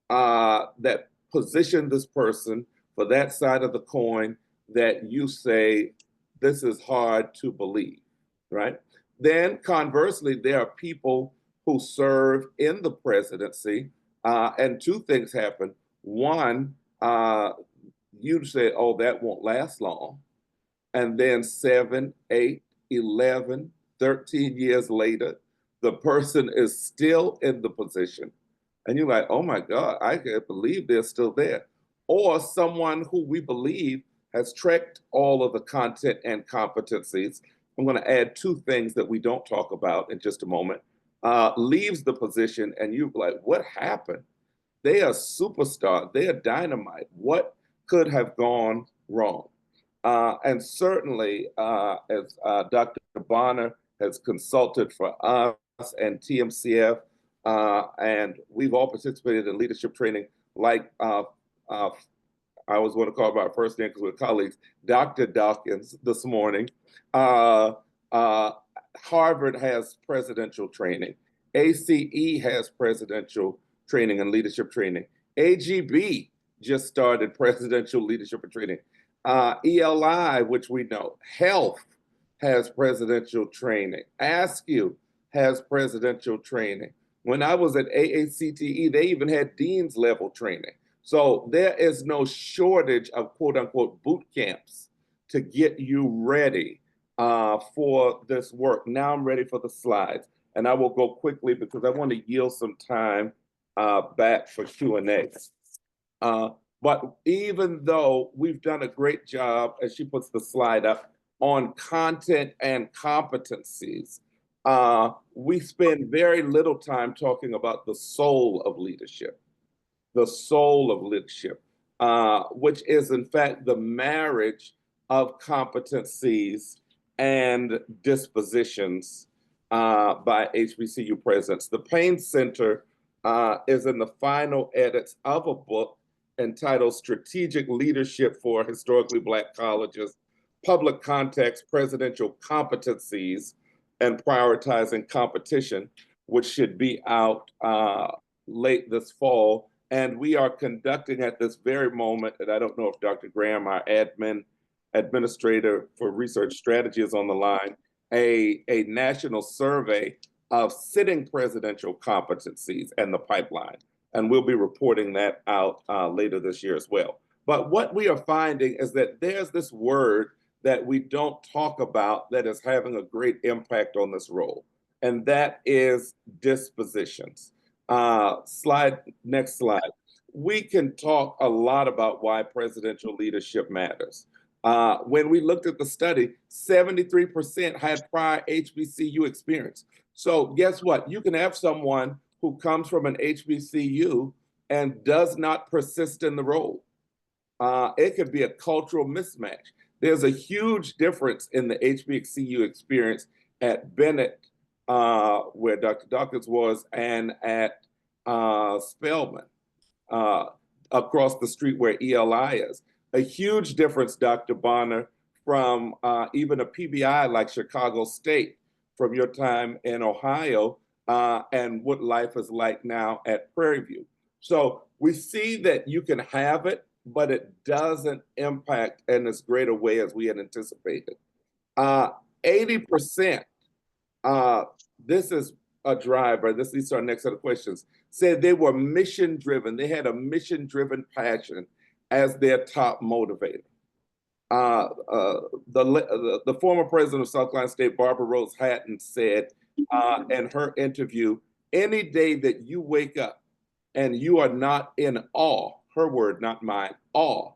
that positioned this person for that side of the coin that you say, this is hard to believe, right? Then conversely, there are people who serve in the presidency, and two things happen. One, you say, oh, that won't last long. And then 7, 8, 11, 13 years later, the person is still in the position. And you're like, oh my God, I can't believe they're still there. Or someone who we believe has trekked all of the content and competencies. I'm going to add two things that we don't talk about in just a moment. Leaves the position, and you're like, what happened? They are superstar. They are dynamite. What could have gone wrong? And certainly, as Dr. Bonner has consulted for us and TMCF, and we've all participated in leadership training, like I always want to call by our first name because we're colleagues, Dr. Dawkins this morning. Harvard has presidential training. ACE has presidential training and leadership training. AGB just started presidential leadership and training. ELI, which we know, Health has presidential training. ASCU has presidential training. When I was at AACTE, they even had dean's level training. So there is no shortage of quote unquote boot camps to get you ready for this work. Now I'm ready for the slides, and I will go quickly because I want to yield some time back for Q&A. But even though we've done a great job, as she puts the slide up, on content and competencies, we spend very little time talking about the soul of leadership. The soul of leadership, which is in fact the marriage of competencies and dispositions by HBCU presidents. The Payne Center is in the final edits of a book entitled Strategic Leadership for Historically Black Colleges, Public Context, Presidential Competencies, and Prioritizing Competition, which should be out late this fall. And we are conducting at this very moment, and I don't know if Dr. Graham, our administrator for research strategy, is on the line, a national survey of sitting presidential competencies and the pipeline. And we'll be reporting that out later this year as well. But what we are finding is that there's this word that we don't talk about that is having a great impact on this role, and that is dispositions. Next slide. We can talk a lot about why presidential leadership matters. When we looked at the study, 73% had prior HBCU experience. So guess what? You can have someone who comes from an HBCU and does not persist in the role. It could be a cultural mismatch. There's a huge difference in the HBCU experience at Bennett, where Dr. Dawkins was, and at Spelman, across the street where ELI is. A huge difference, Dr. Bonner, from even a PBI like Chicago State, from your time in Ohio, and what life is like now at Prairie View. So we see that you can have it, but it doesn't impact in as great a way as we had anticipated. 80%, this is a driver, these are our next set of questions, said they were mission driven. They had a mission driven passion as their top motivator. The former president of South Carolina State, Barbara Rose Hatton, said in her interview, any day that you wake up and you are not in awe, her word, not mine, awe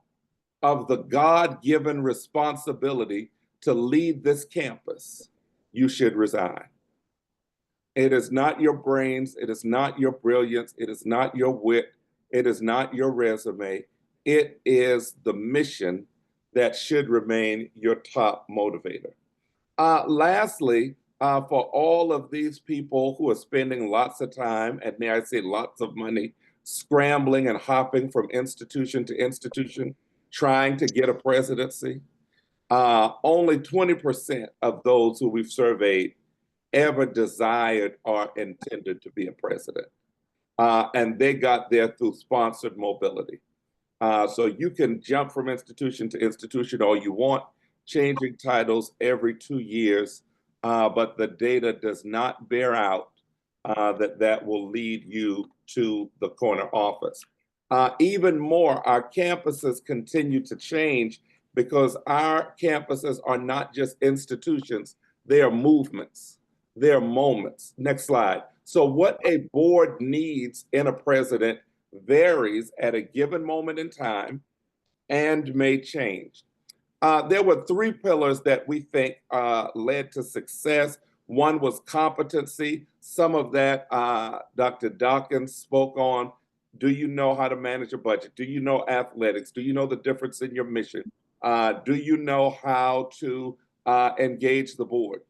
of the God-given responsibility to lead this campus, you should resign. It is not your brains, it is not your brilliance, it is not your wit, it is not your resume. It is the mission that should remain your top motivator. Lastly, for all of these people who are spending lots of time, and may I say lots of money, scrambling and hopping from institution to institution, trying to get a presidency, only 20% of those who we've surveyed ever desired or intended to be a president. And they got there through sponsored mobility. So you can jump from institution to institution all you want, changing titles every 2 years, but the data does not bear out that will lead you to the corner office. Even more, our campuses continue to change because our campuses are not just institutions, they are movements, they are moments. Next slide. So what a board needs in a president varies at a given moment in time and may change. There were 3 pillars that we think led to success. One was competency. Some of that Dr. Dawkins spoke on. Do you know how to manage a budget? Do you know athletics? Do you know the difference in your mission? Do you know how to engage the board?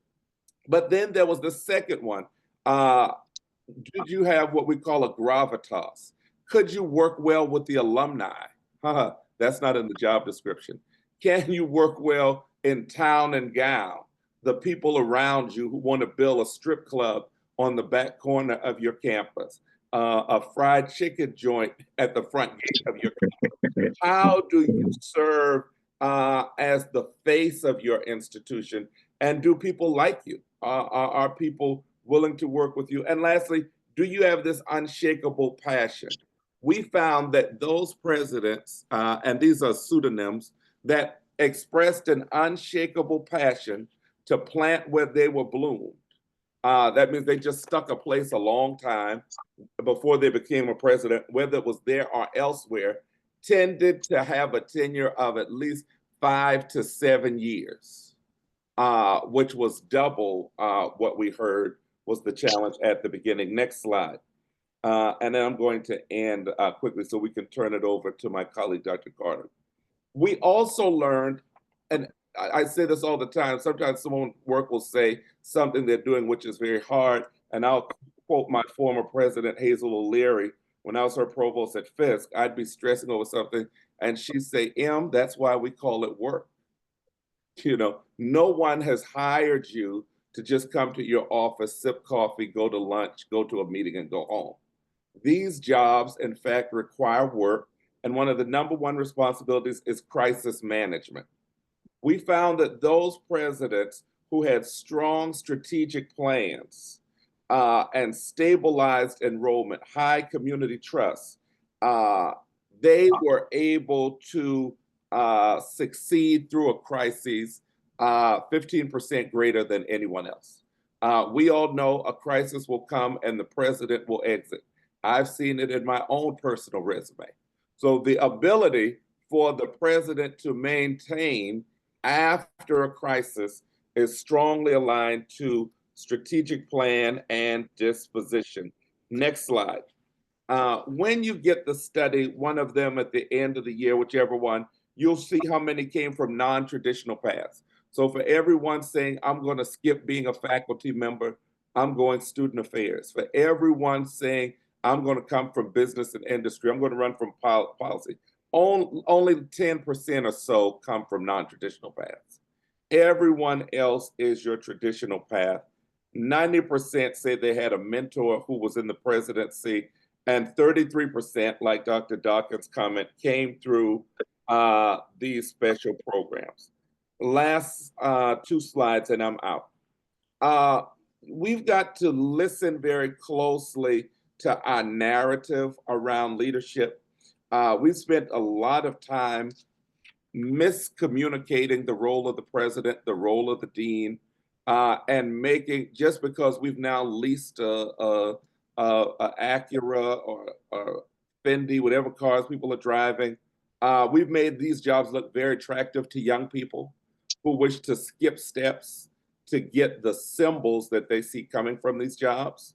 But then there was the second one. Did you have what we call a gravitas? Could you work well with the alumni? That's not in the job description. Can you work well in town and gown? The people around you who want to build a strip club on the back corner of your campus, a fried chicken joint at the front gate of your campus. How do you serve as the face of your institution? And do people like you? Are people willing to work with you? And lastly, do you have this unshakable passion? We found that those presidents, and these are pseudonyms, that expressed an unshakable passion to plant where they were bloomed. That means they just stuck a place a long time before they became a president, whether it was there or elsewhere, tended to have a tenure of at least 5 to 7 years, which was double what we heard was the challenge at the beginning. Next slide. And then I'm going to end quickly so we can turn it over to my colleague, Dr. Carter. We also learned, and I say this all the time, sometimes someone work will say something they're doing which is very hard, and I'll quote my former president, Hazel O'Leary, when I was her provost at Fisk, I'd be stressing over something, and she'd say, "M, that's why we call it work." You know, no one has hired you to just come to your office, sip coffee, go to lunch, go to a meeting, and go home. These jobs, in fact, require work, and one of the #1 responsibilities is crisis management. We found that those presidents who had strong strategic plans and stabilized enrollment, high community trust, they were able to succeed through a crisis 15% greater than anyone else. We all know a crisis will come and the president will exit. I've seen it in my own personal resume. So the ability for the president to maintain after a crisis is strongly aligned to strategic plan and disposition. Next slide. When you get the study, one of them at the end of the year, whichever one, you'll see how many came from non-traditional paths. So for everyone saying, I'm going to skip being a faculty member, I'm going student affairs. For everyone saying, I'm going to come from business and industry, I'm going to run from policy, only 10% or so come from non-traditional paths. Everyone else is your traditional path. 90% say they had a mentor who was in the presidency, and 33%, like Dr. Dawkins' comment, came through these special programs. Last 2 slides and I'm out. We've got to listen very closely to our narrative around leadership. We've spent a lot of time miscommunicating the role of the president, the role of the dean, and making, just because we've now leased a Acura or Fendi, whatever cars people are driving, We've made these jobs look very attractive to young people who wish to skip steps to get the symbols that they see coming from these jobs.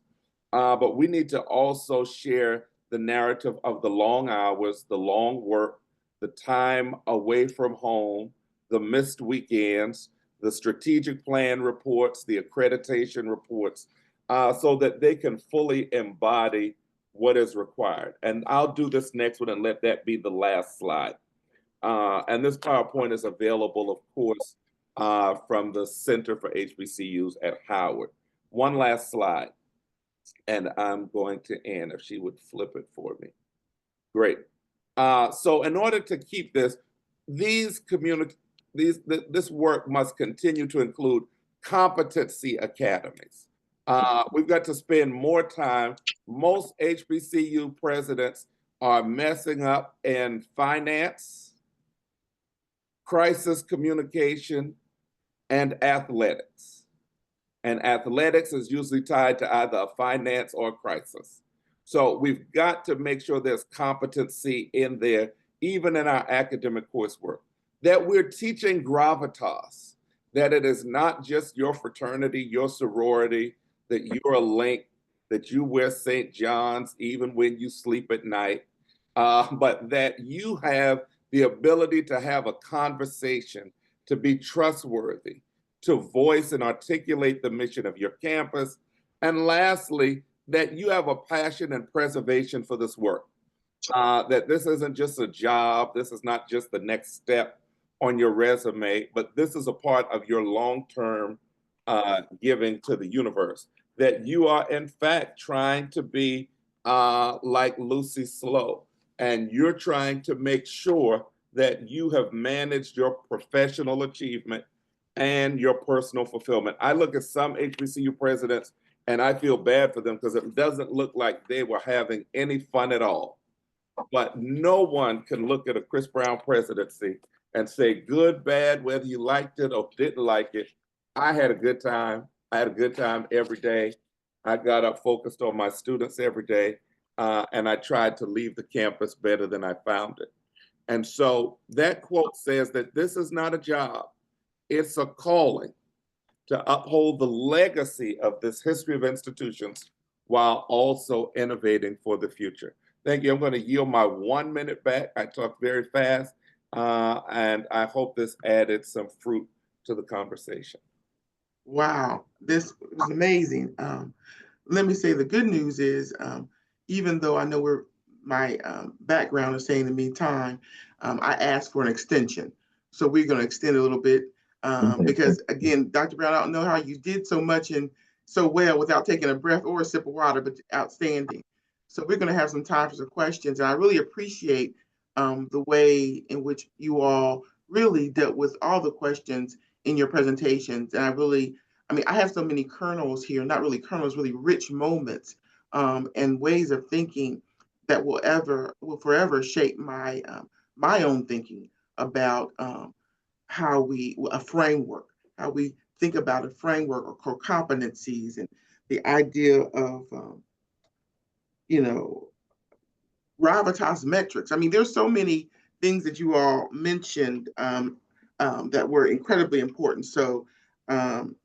But we need to also share the narrative of the long hours, the long work, the time away from home, the missed weekends, the strategic plan reports, the accreditation reports, so that they can fully embody what is required. And I'll do this next one and let that be the last slide. And this PowerPoint is available, of course, from the Center for HBCUs at Howard. One last slide, and I'm going to end if she would flip it for me. Great. So in order to keep this, this work must continue to include competency academies. We've got to spend more time. Most HBCU presidents are messing up in finance, crisis communication, and athletics. And athletics is usually tied to either a finance or a crisis. So we've got to make sure there's competency in there, even in our academic coursework, that we're teaching gravitas, that it is not just your fraternity, your sorority, that you're a link, that you wear St. John's even when you sleep at night, but that you have the ability to have a conversation, to be trustworthy, to voice and articulate the mission of your campus. And lastly, that you have a passion and preservation for this work, that this isn't just a job, this is not just the next step on your resume, but this is a part of your long-term giving to the universe, that you are in fact trying to be like Lucy Slowe, and you're trying to make sure that you have managed your professional achievement and your personal fulfillment. I look at some HBCU presidents and I feel bad for them because it doesn't look like they were having any fun at all. But no one can look at a Chris Brown presidency and say good, bad, whether you liked it or didn't like it. I had a good time. I had a good time every day. I got up focused on my students every day, and I tried to leave the campus better than I found it. And so that quote says that this is not a job, it's a calling to uphold the legacy of this history of institutions while also innovating for the future. Thank you. I'm going to yield my 1 minute back. I talked very fast, and I hope this added some fruit to the conversation. Wow, this was amazing. Let me say the good news is, even though I know my background is saying in the meantime, I asked for an extension. So we're going to extend a little bit because, again, Dr. Brown, I don't know how you did so much and so well without taking a breath or a sip of water, but outstanding. So we're going to have some time for some questions. And I really appreciate the way in which you all really dealt with all the questions in your presentations. And I have so many kernels here, not really kernels, really rich moments and ways of thinking that will forever shape my own thinking about how we think about a framework or core competencies and the idea of, gravitas metrics. I mean, there's so many things that you all mentioned that were incredibly important. So and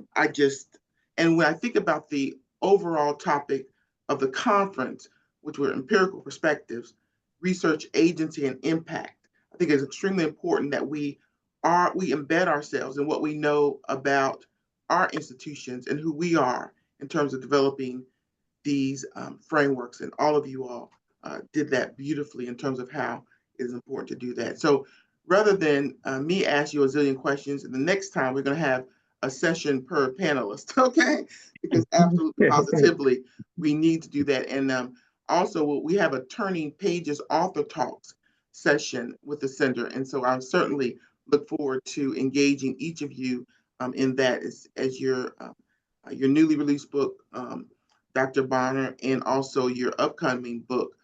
when I think about the overall topic of the conference, which were empirical perspectives, research agency and impact, I think it's extremely important that we embed ourselves in what we know about our institutions and who we are in terms of developing these frameworks. And all of you all did that beautifully in terms of how it is important to do that. So rather than me ask you a zillion questions, the next time we're going to have a session per panelist, okay? Because absolutely, positively, we need to do that. And also, we have a Turning Pages Author Talks session with the center. And so I certainly look forward to engaging each of you in that as your newly released book, Dr. Bonner, and also your upcoming book,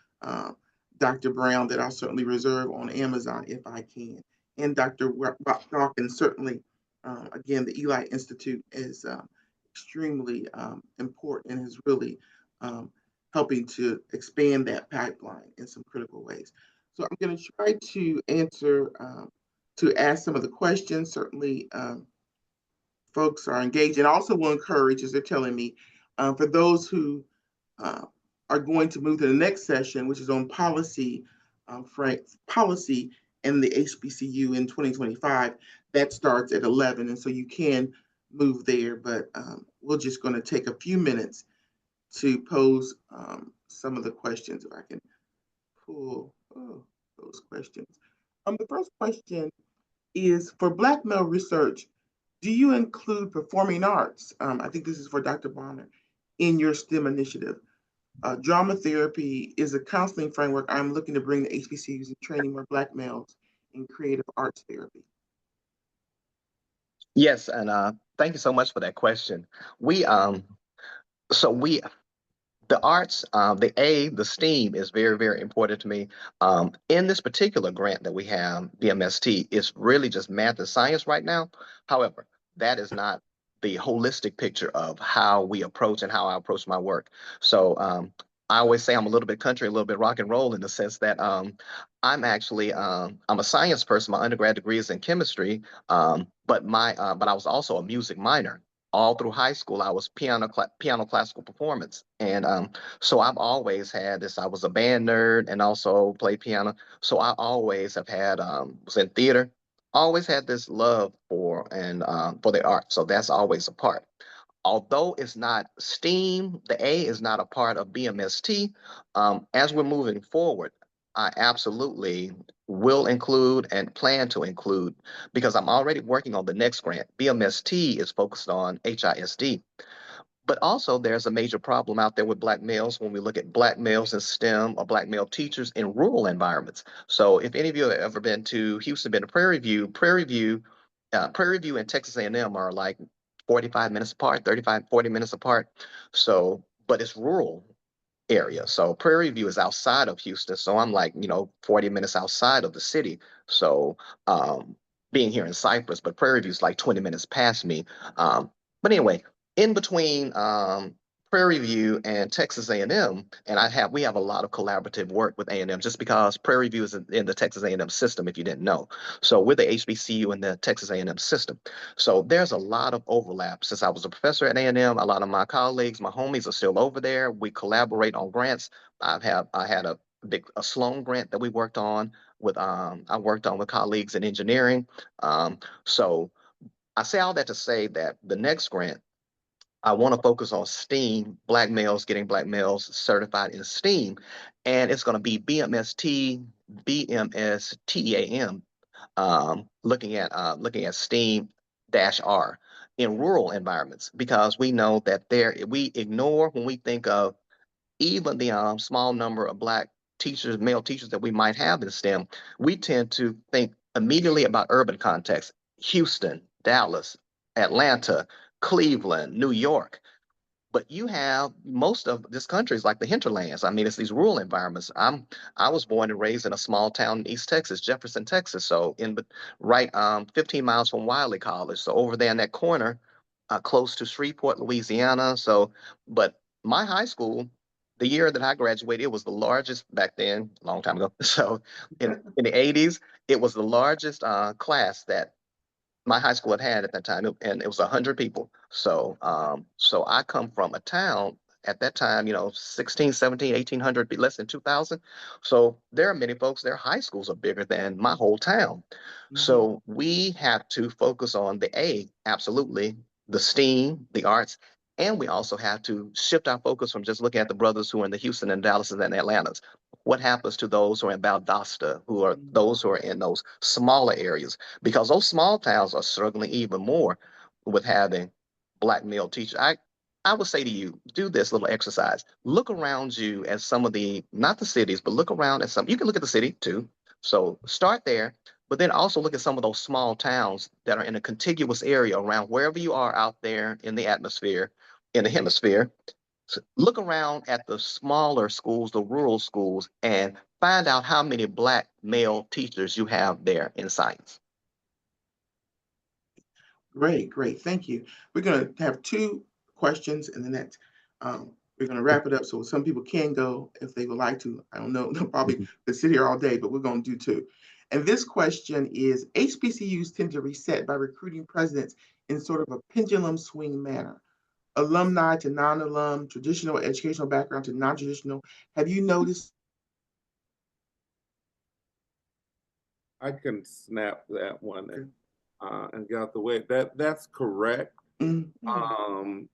Dr. Brown, that I'll certainly reserve on Amazon if I can. And Dr. Dawkins, certainly, again, the Eli Institute is extremely important and is really helping to expand that pipeline in some critical ways. So I'm going to try to answer, to ask some of the questions. Certainly, folks are engaged, and also will encourage, as they're telling me, for those who uh, are going to move to the next session, which is on policy, policy in the HBCU in 2025. That starts at 11, and so you can move there, but we're just going to take a few minutes to pose some of the questions, if I can pull those questions. The first question is, for Black male research, do you include performing arts? I think this is for Dr. Bonner, in your STEM initiative. Drama therapy is a counseling framework I'm looking to bring to HBCUs in training more Black males in creative arts therapy. Yes, and thank you so much for that question. We so we the arts, the STEAM is very, very important to me. In this particular grant that we have, BMST, is really just math and science right now. However, that is not the holistic picture of how we approach and how I approach my work. So I always say I'm a little bit country, a little bit rock and roll in the sense that I'm actually I'm a science person. My undergrad degree is in chemistry, but I was also a music minor. All through high school, I was piano classical performance, and so I've always had this. I was a band nerd and also played piano, so I always have had was in theater. Always had this love for the art, so that's always a part. Although it's not STEAM, the A is not a part of BMST. As we're moving forward, I absolutely will include and plan to include, because I'm already working on the next grant. BMST is focused on HISD. But also, there's a major problem out there with Black males when we look at Black males in STEM or Black male teachers in rural environments. So, if any of you have ever been to Houston, been to Prairie View and Texas A&M are like 45 minutes apart, 35, 40 minutes apart. So, but it's rural area. So Prairie View is outside of Houston. So I'm like, 40 minutes outside of the city. So being here in Cypress, but Prairie View is like 20 minutes past me. But anyway, in between Prairie View and Texas A&M, and we have a lot of collaborative work with A&M just because Prairie View is in the Texas A&M system, if you didn't know. So we're the HBCU in the Texas A&M system. So there's a lot of overlap. Since I was a professor at A&M, a lot of my colleagues, my homies are still over there. We collaborate on grants. I had a Sloan grant that we worked on with I worked on with colleagues in engineering. So I say all that to say that the next grant, I want to focus on STEAM, Black males getting Black males certified in STEAM, and it's going to be BMST, BMSTEAM, looking at STEAM -R in rural environments, because we know that we ignore when we think of even the small number of Black teachers, male teachers that we might have in STEM. We tend to think immediately about urban context: Houston, Dallas, Atlanta, Cleveland, New York. But you have most of this country is like the hinterlands. I mean, it's these rural environments. I was born and raised in a small town in East Texas, Jefferson, Texas. So right 15 miles from Wiley College. So over there in that corner, close to Shreveport, Louisiana. So, but my high school, the year that I graduated, it was the largest back then, a long time ago. So in the 80s, it was the largest class that my high school had at that time, and it was 100 people. So, so I come from a town at that time, 16, 17, 1800, less than 2000. So there are many folks, their high schools are bigger than my whole town. So we have to focus on the A, absolutely, the STEAM, the arts, and we also have to shift our focus from just looking at the brothers who are in the Houston and Dallas and Atlantas. What happens to those who are in Valdosta, those who are in those smaller areas? Because those small towns are struggling even more with having Black male teachers. I would say to you, do this little exercise. Look around you at some of not the cities, but look around at some. You can look at the city too. So start there, but then also look at some of those small towns that are in a contiguous area around wherever you are out there in the atmosphere, in the hemisphere. So look around at the smaller schools, the rural schools, and find out how many Black male teachers you have there in science. Great, great. Thank you. We're going to have two questions in the next We're going to wrap it up so some people can go if they would like to. I don't know, they'll probably could sit here all day, but we're going to do two. And this question is, HBCUs tend to reset by recruiting presidents in sort of a pendulum swing manner. Alumni to non-alum, traditional educational background to non-traditional. Have you noticed? I can snap that one and get out the way. That's correct. Mm-hmm.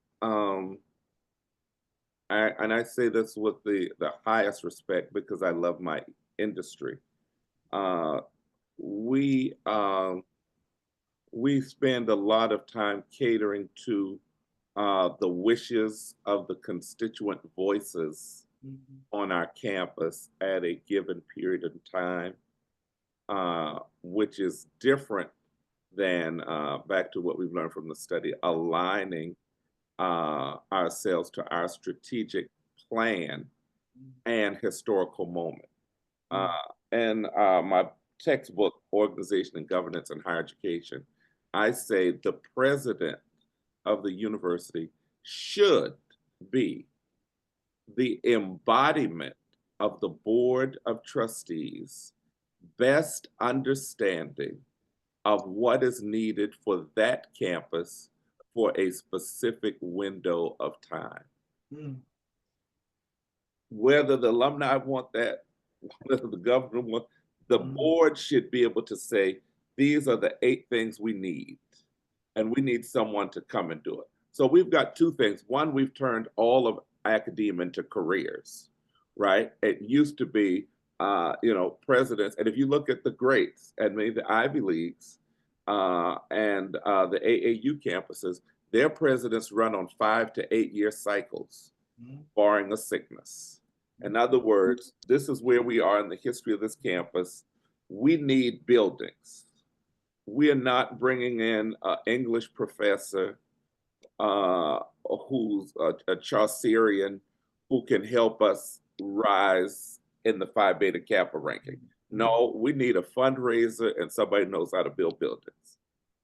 And I say this with the highest respect because I love my industry. We spend a lot of time catering to the wishes of the constituent voices on our campus at a given period of time, which is different than, back to what we've learned from the study, aligning ourselves to our strategic plan and historical moment. And my textbook, Organization and Governance in Higher Education, I say the president of the university should be the embodiment of the board of trustees' best understanding of what is needed for that campus for a specific window of time. Whether the alumni want that, whether the governor wants, the board should be able to say, these are the 8 things we need, and we need someone to come and do it. So we've got 2 things. One, we've turned all of academia into careers, right? It used to be, presidents, and if you look at the greats and maybe the Ivy Leagues and the AAU campuses, their presidents run on 5 to 8 year cycles, barring a sickness. In other words, this is where we are in the history of this campus. We need buildings. We are not bringing in an English professor who's a Chaucerian who can help us rise in the Phi Beta Kappa ranking. No, we need a fundraiser and somebody who knows how to build buildings.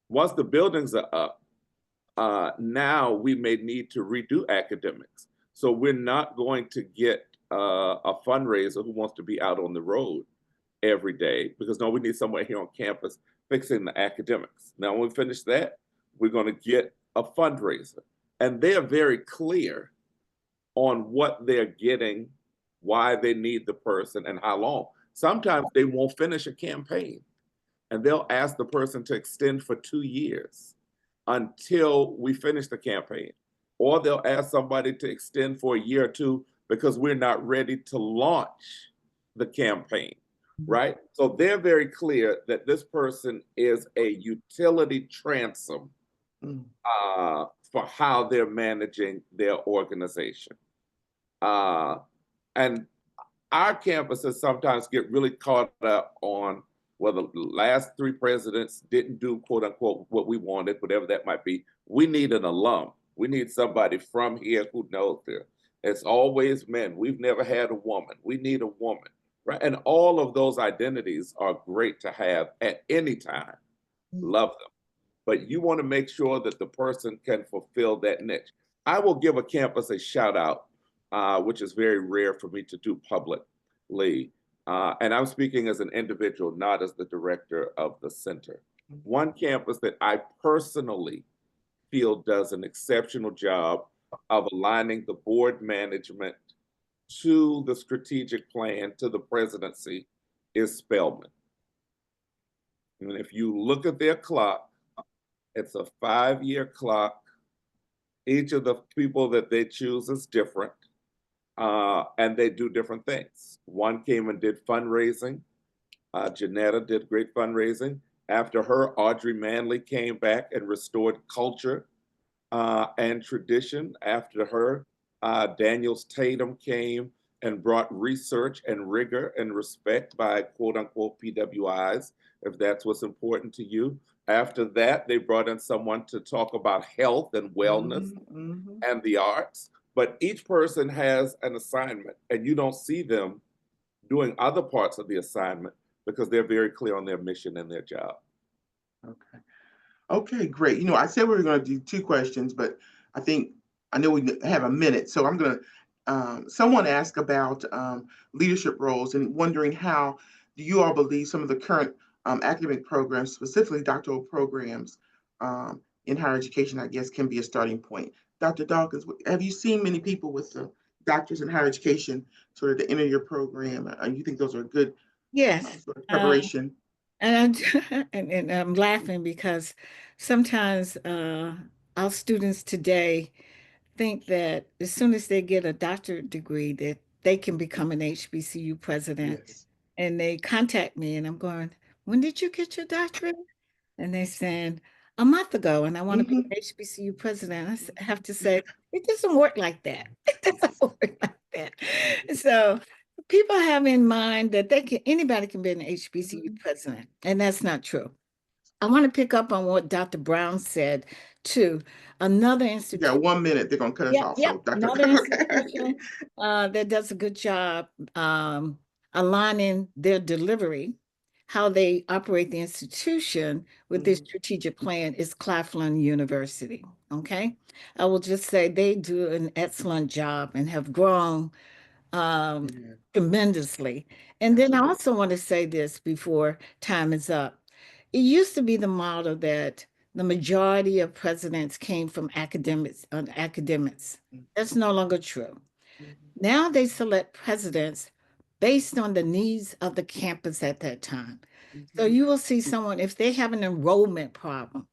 Once the buildings are up, now we may need to redo academics. So we're not going to get a fundraiser who wants to be out on the road every day, because no, we need someone here on campus fixing the academics. Now, when we finish that, we're going to get a fundraiser. And they're very clear on what they're getting, why they need the person, and how long. Sometimes they won't finish a campaign, and they'll ask the person to extend for 2 years until we finish the campaign. Or they'll ask somebody to extend for a year or 2 because we're not ready to launch the campaign, right? So they're very clear that this person is a utility transom for how they're managing their organization. And our campuses sometimes get really caught up on, well, the last 3 presidents didn't do, quote unquote, what we wanted, whatever that might be. We need an alum. We need somebody from here who knows there. It's always men. We've never had a woman. We need a woman, right? And all of those identities are great to have at any time. Love them. But you want to make sure that the person can fulfill that niche. I will give a campus a shout out, which is very rare for me to do publicly. And I'm speaking as an individual, not as the director of the center. One campus that I personally feel does an exceptional job of aligning the board management to the strategic plan, to the presidency, is Spelman. And if you look at their clock, it's a 5-year clock. Each of the people that they choose is different, and they do different things. One came and did fundraising. Janetta did great fundraising. After her, Audrey Manley came back and restored culture and tradition. After her, Daniels Tatum came and brought research and rigor and respect by quote unquote PWIs, if that's what's important to you. After that, they brought in someone to talk about health and wellness and the arts. But each person has an assignment, and you don't see them doing other parts of the assignment because they're very clear on their mission and their job. Okay. Okay, great. I said we were going to do 2 questions, but I know we have a minute. So I'm going to Someone asked about leadership roles and wondering how do you all believe some of the current academic programs, specifically doctoral programs in higher education, I guess, can be a starting point. Dr. Dawkins, have you seen many people with doctors in higher education sort of to enter your program? You think those are good Yes. sort of preparation? And I'm laughing because sometimes our students today think that as soon as they get a doctorate degree that they can become an HBCU president. Yes. And they contact me and I'm going, when did you get your doctorate? And they saying, a month ago, and I want to be an HBCU president. have to say, it doesn't work like that. It doesn't work like that. So people have in mind that anybody can be an HBCU president, and that's not true. I want to pick up on what Dr. Brown said too. Another institution. Yeah, 1 minute, they're gonna cut us off. So Dr. Another institution that does a good job aligning their delivery, how they operate the institution with their strategic plan is Claflin University. Okay, I will just say they do an excellent job and have grown tremendously. And then I also want to say this before time is up. It used to be the model that the majority of presidents came from academics. That's no longer true. Now they select presidents based on the needs of the campus at that time. So you will see someone, if they have an enrollment problem,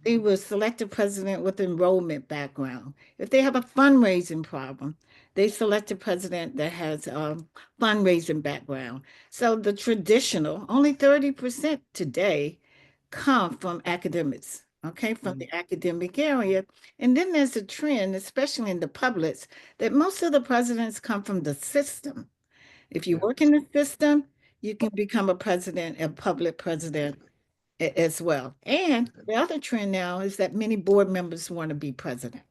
they will select a president with enrollment background. If they have a fundraising problem, they select a president that has a fundraising background. So the traditional, only 30% today come from academics, okay, from the academic area. And then there's a trend, especially in the publics, that most of the presidents come from the system. If you work in the system, you can become a president, a public president as well. And the other trend now is that many board members want to be president.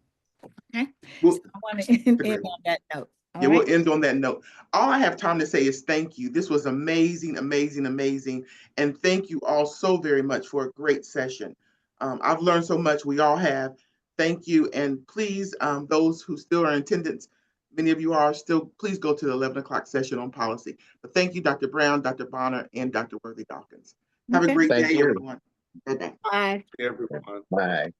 Okay. Well, so I want to end on that note. Yeah, we'll end on that note. All I have time to say is thank you. This was amazing, amazing, amazing. And thank you all so very much for a great session. I've learned so much. We all have. Thank you. And please, those who still are in attendance, many of you are still, please go to the 11 o'clock session on policy. But thank you, Dr. Brown, Dr. Bonner, and Dr. Worthy-Dawkins. Have a great day, everyone. Bye-bye. Bye. Everyone. Bye.